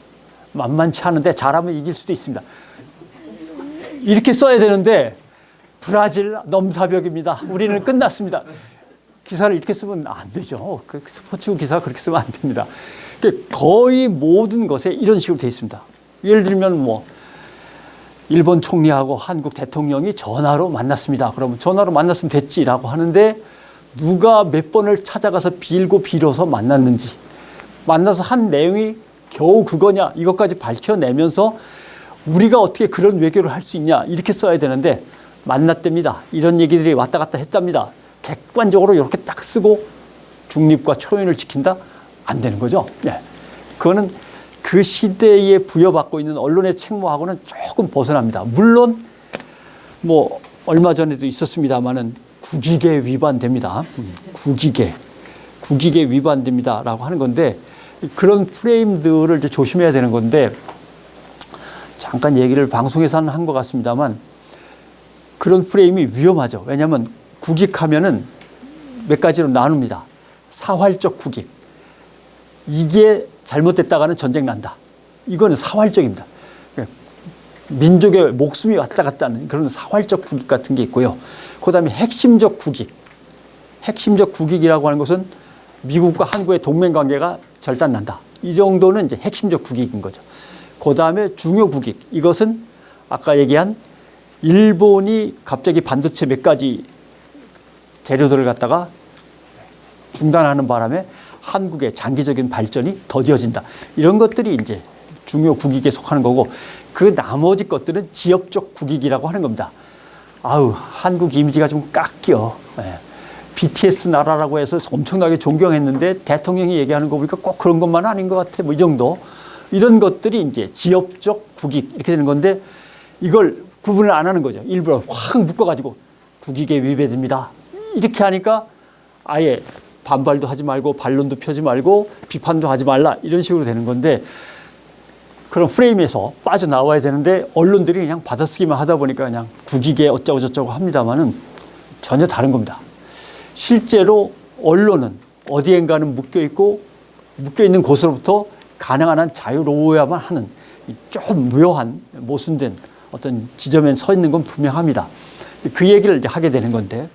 [SPEAKER 1] 만만치 않은데 잘하면 이길 수도 있습니다. 이렇게 써야 되는데 브라질 넘사벽입니다. 우리는 끝났습니다. 기사를 이렇게 쓰면 안 되죠. 그 스포츠 기사 그렇게 쓰면 안 됩니다. 거의 모든 것에 이런 식으로 되어 있습니다. 예를 들면 일본 총리하고 한국 대통령이 전화로 만났습니다. 그러면 전화로 만났으면 됐지라고 하는데, 누가 몇 번을 찾아가서 빌어서 만났는지, 만나서 한 내용이 겨우 그거냐 이것까지 밝혀내면서 우리가 어떻게 그런 외교를 할 수 있냐 이렇게 써야 되는데, 만났답니다. 이런 얘기들이 왔다 갔다 했답니다. 객관적으로 이렇게 딱 쓰고 중립과 초연을 지킨다? 안 되는 거죠. 그거는 그 시대에 부여받고 있는 언론의 책무하고는 조금 벗어납니다. 물론 얼마 전에도 있었습니다만은 국익에 위반됩니다. 국익에 위반됩니다라고 하는 건데, 그런 프레임들을 이제 조심해야 되는 건데, 잠깐 얘기를 방송에서는 한 것 같습니다만 그런 프레임이 위험하죠. 왜냐하면 국익하면은 몇 가지로 나눕니다. 사활적 국익. 이게 잘못됐다가는 전쟁 난다. 이거는 사활적입니다. 민족의 목숨이 왔다 갔다 하는 그런 사활적 국익 같은 게 있고요. 그다음에 핵심적 국익. 핵심적 국익이라고 하는 것은 미국과 한국의 동맹 관계가 절단난다. 이 정도는 이제 핵심적 국익인 거죠. 그다음에 중요 국익. 이것은 아까 얘기한 일본이 갑자기 반도체 몇 가지 재료들을 갖다가 중단하는 바람에 한국의 장기적인 발전이 더뎌진다. 이런 것들이 이제 중요 국익에 속하는 거고, 그 나머지 것들은 지역적 국익이라고 하는 겁니다. 아우, 한국 이미지가 좀 깎여. 예. BTS 나라라고 해서 엄청나게 존경했는데 대통령이 얘기하는 거 보니까 꼭 그런 것만 아닌 것 같아. 뭐 이 정도. 이런 것들이 이제 지역적 국익 이렇게 되는 건데, 이걸 구분을 안 하는 거죠. 일부러 확 묶어가지고 국익에 위배됩니다. 이렇게 하니까 아예 반발도 하지 말고 반론도 펴지 말고 비판도 하지 말라 이런 식으로 되는 건데, 그런 프레임에서 빠져나와야 되는데 언론들이 그냥 받아쓰기만 하다 보니까 그냥 국익에 어쩌고 저쩌고 합니다만은 전혀 다른 겁니다. 실제로 언론은 어디엔가는 묶여있고 묶여있는 곳으로부터 가능한 한 자유로워야만 하는 좀 묘한 모순된 어떤 지점에 서 있는 건 분명합니다. 그 얘기를 이제 하게 되는 건데,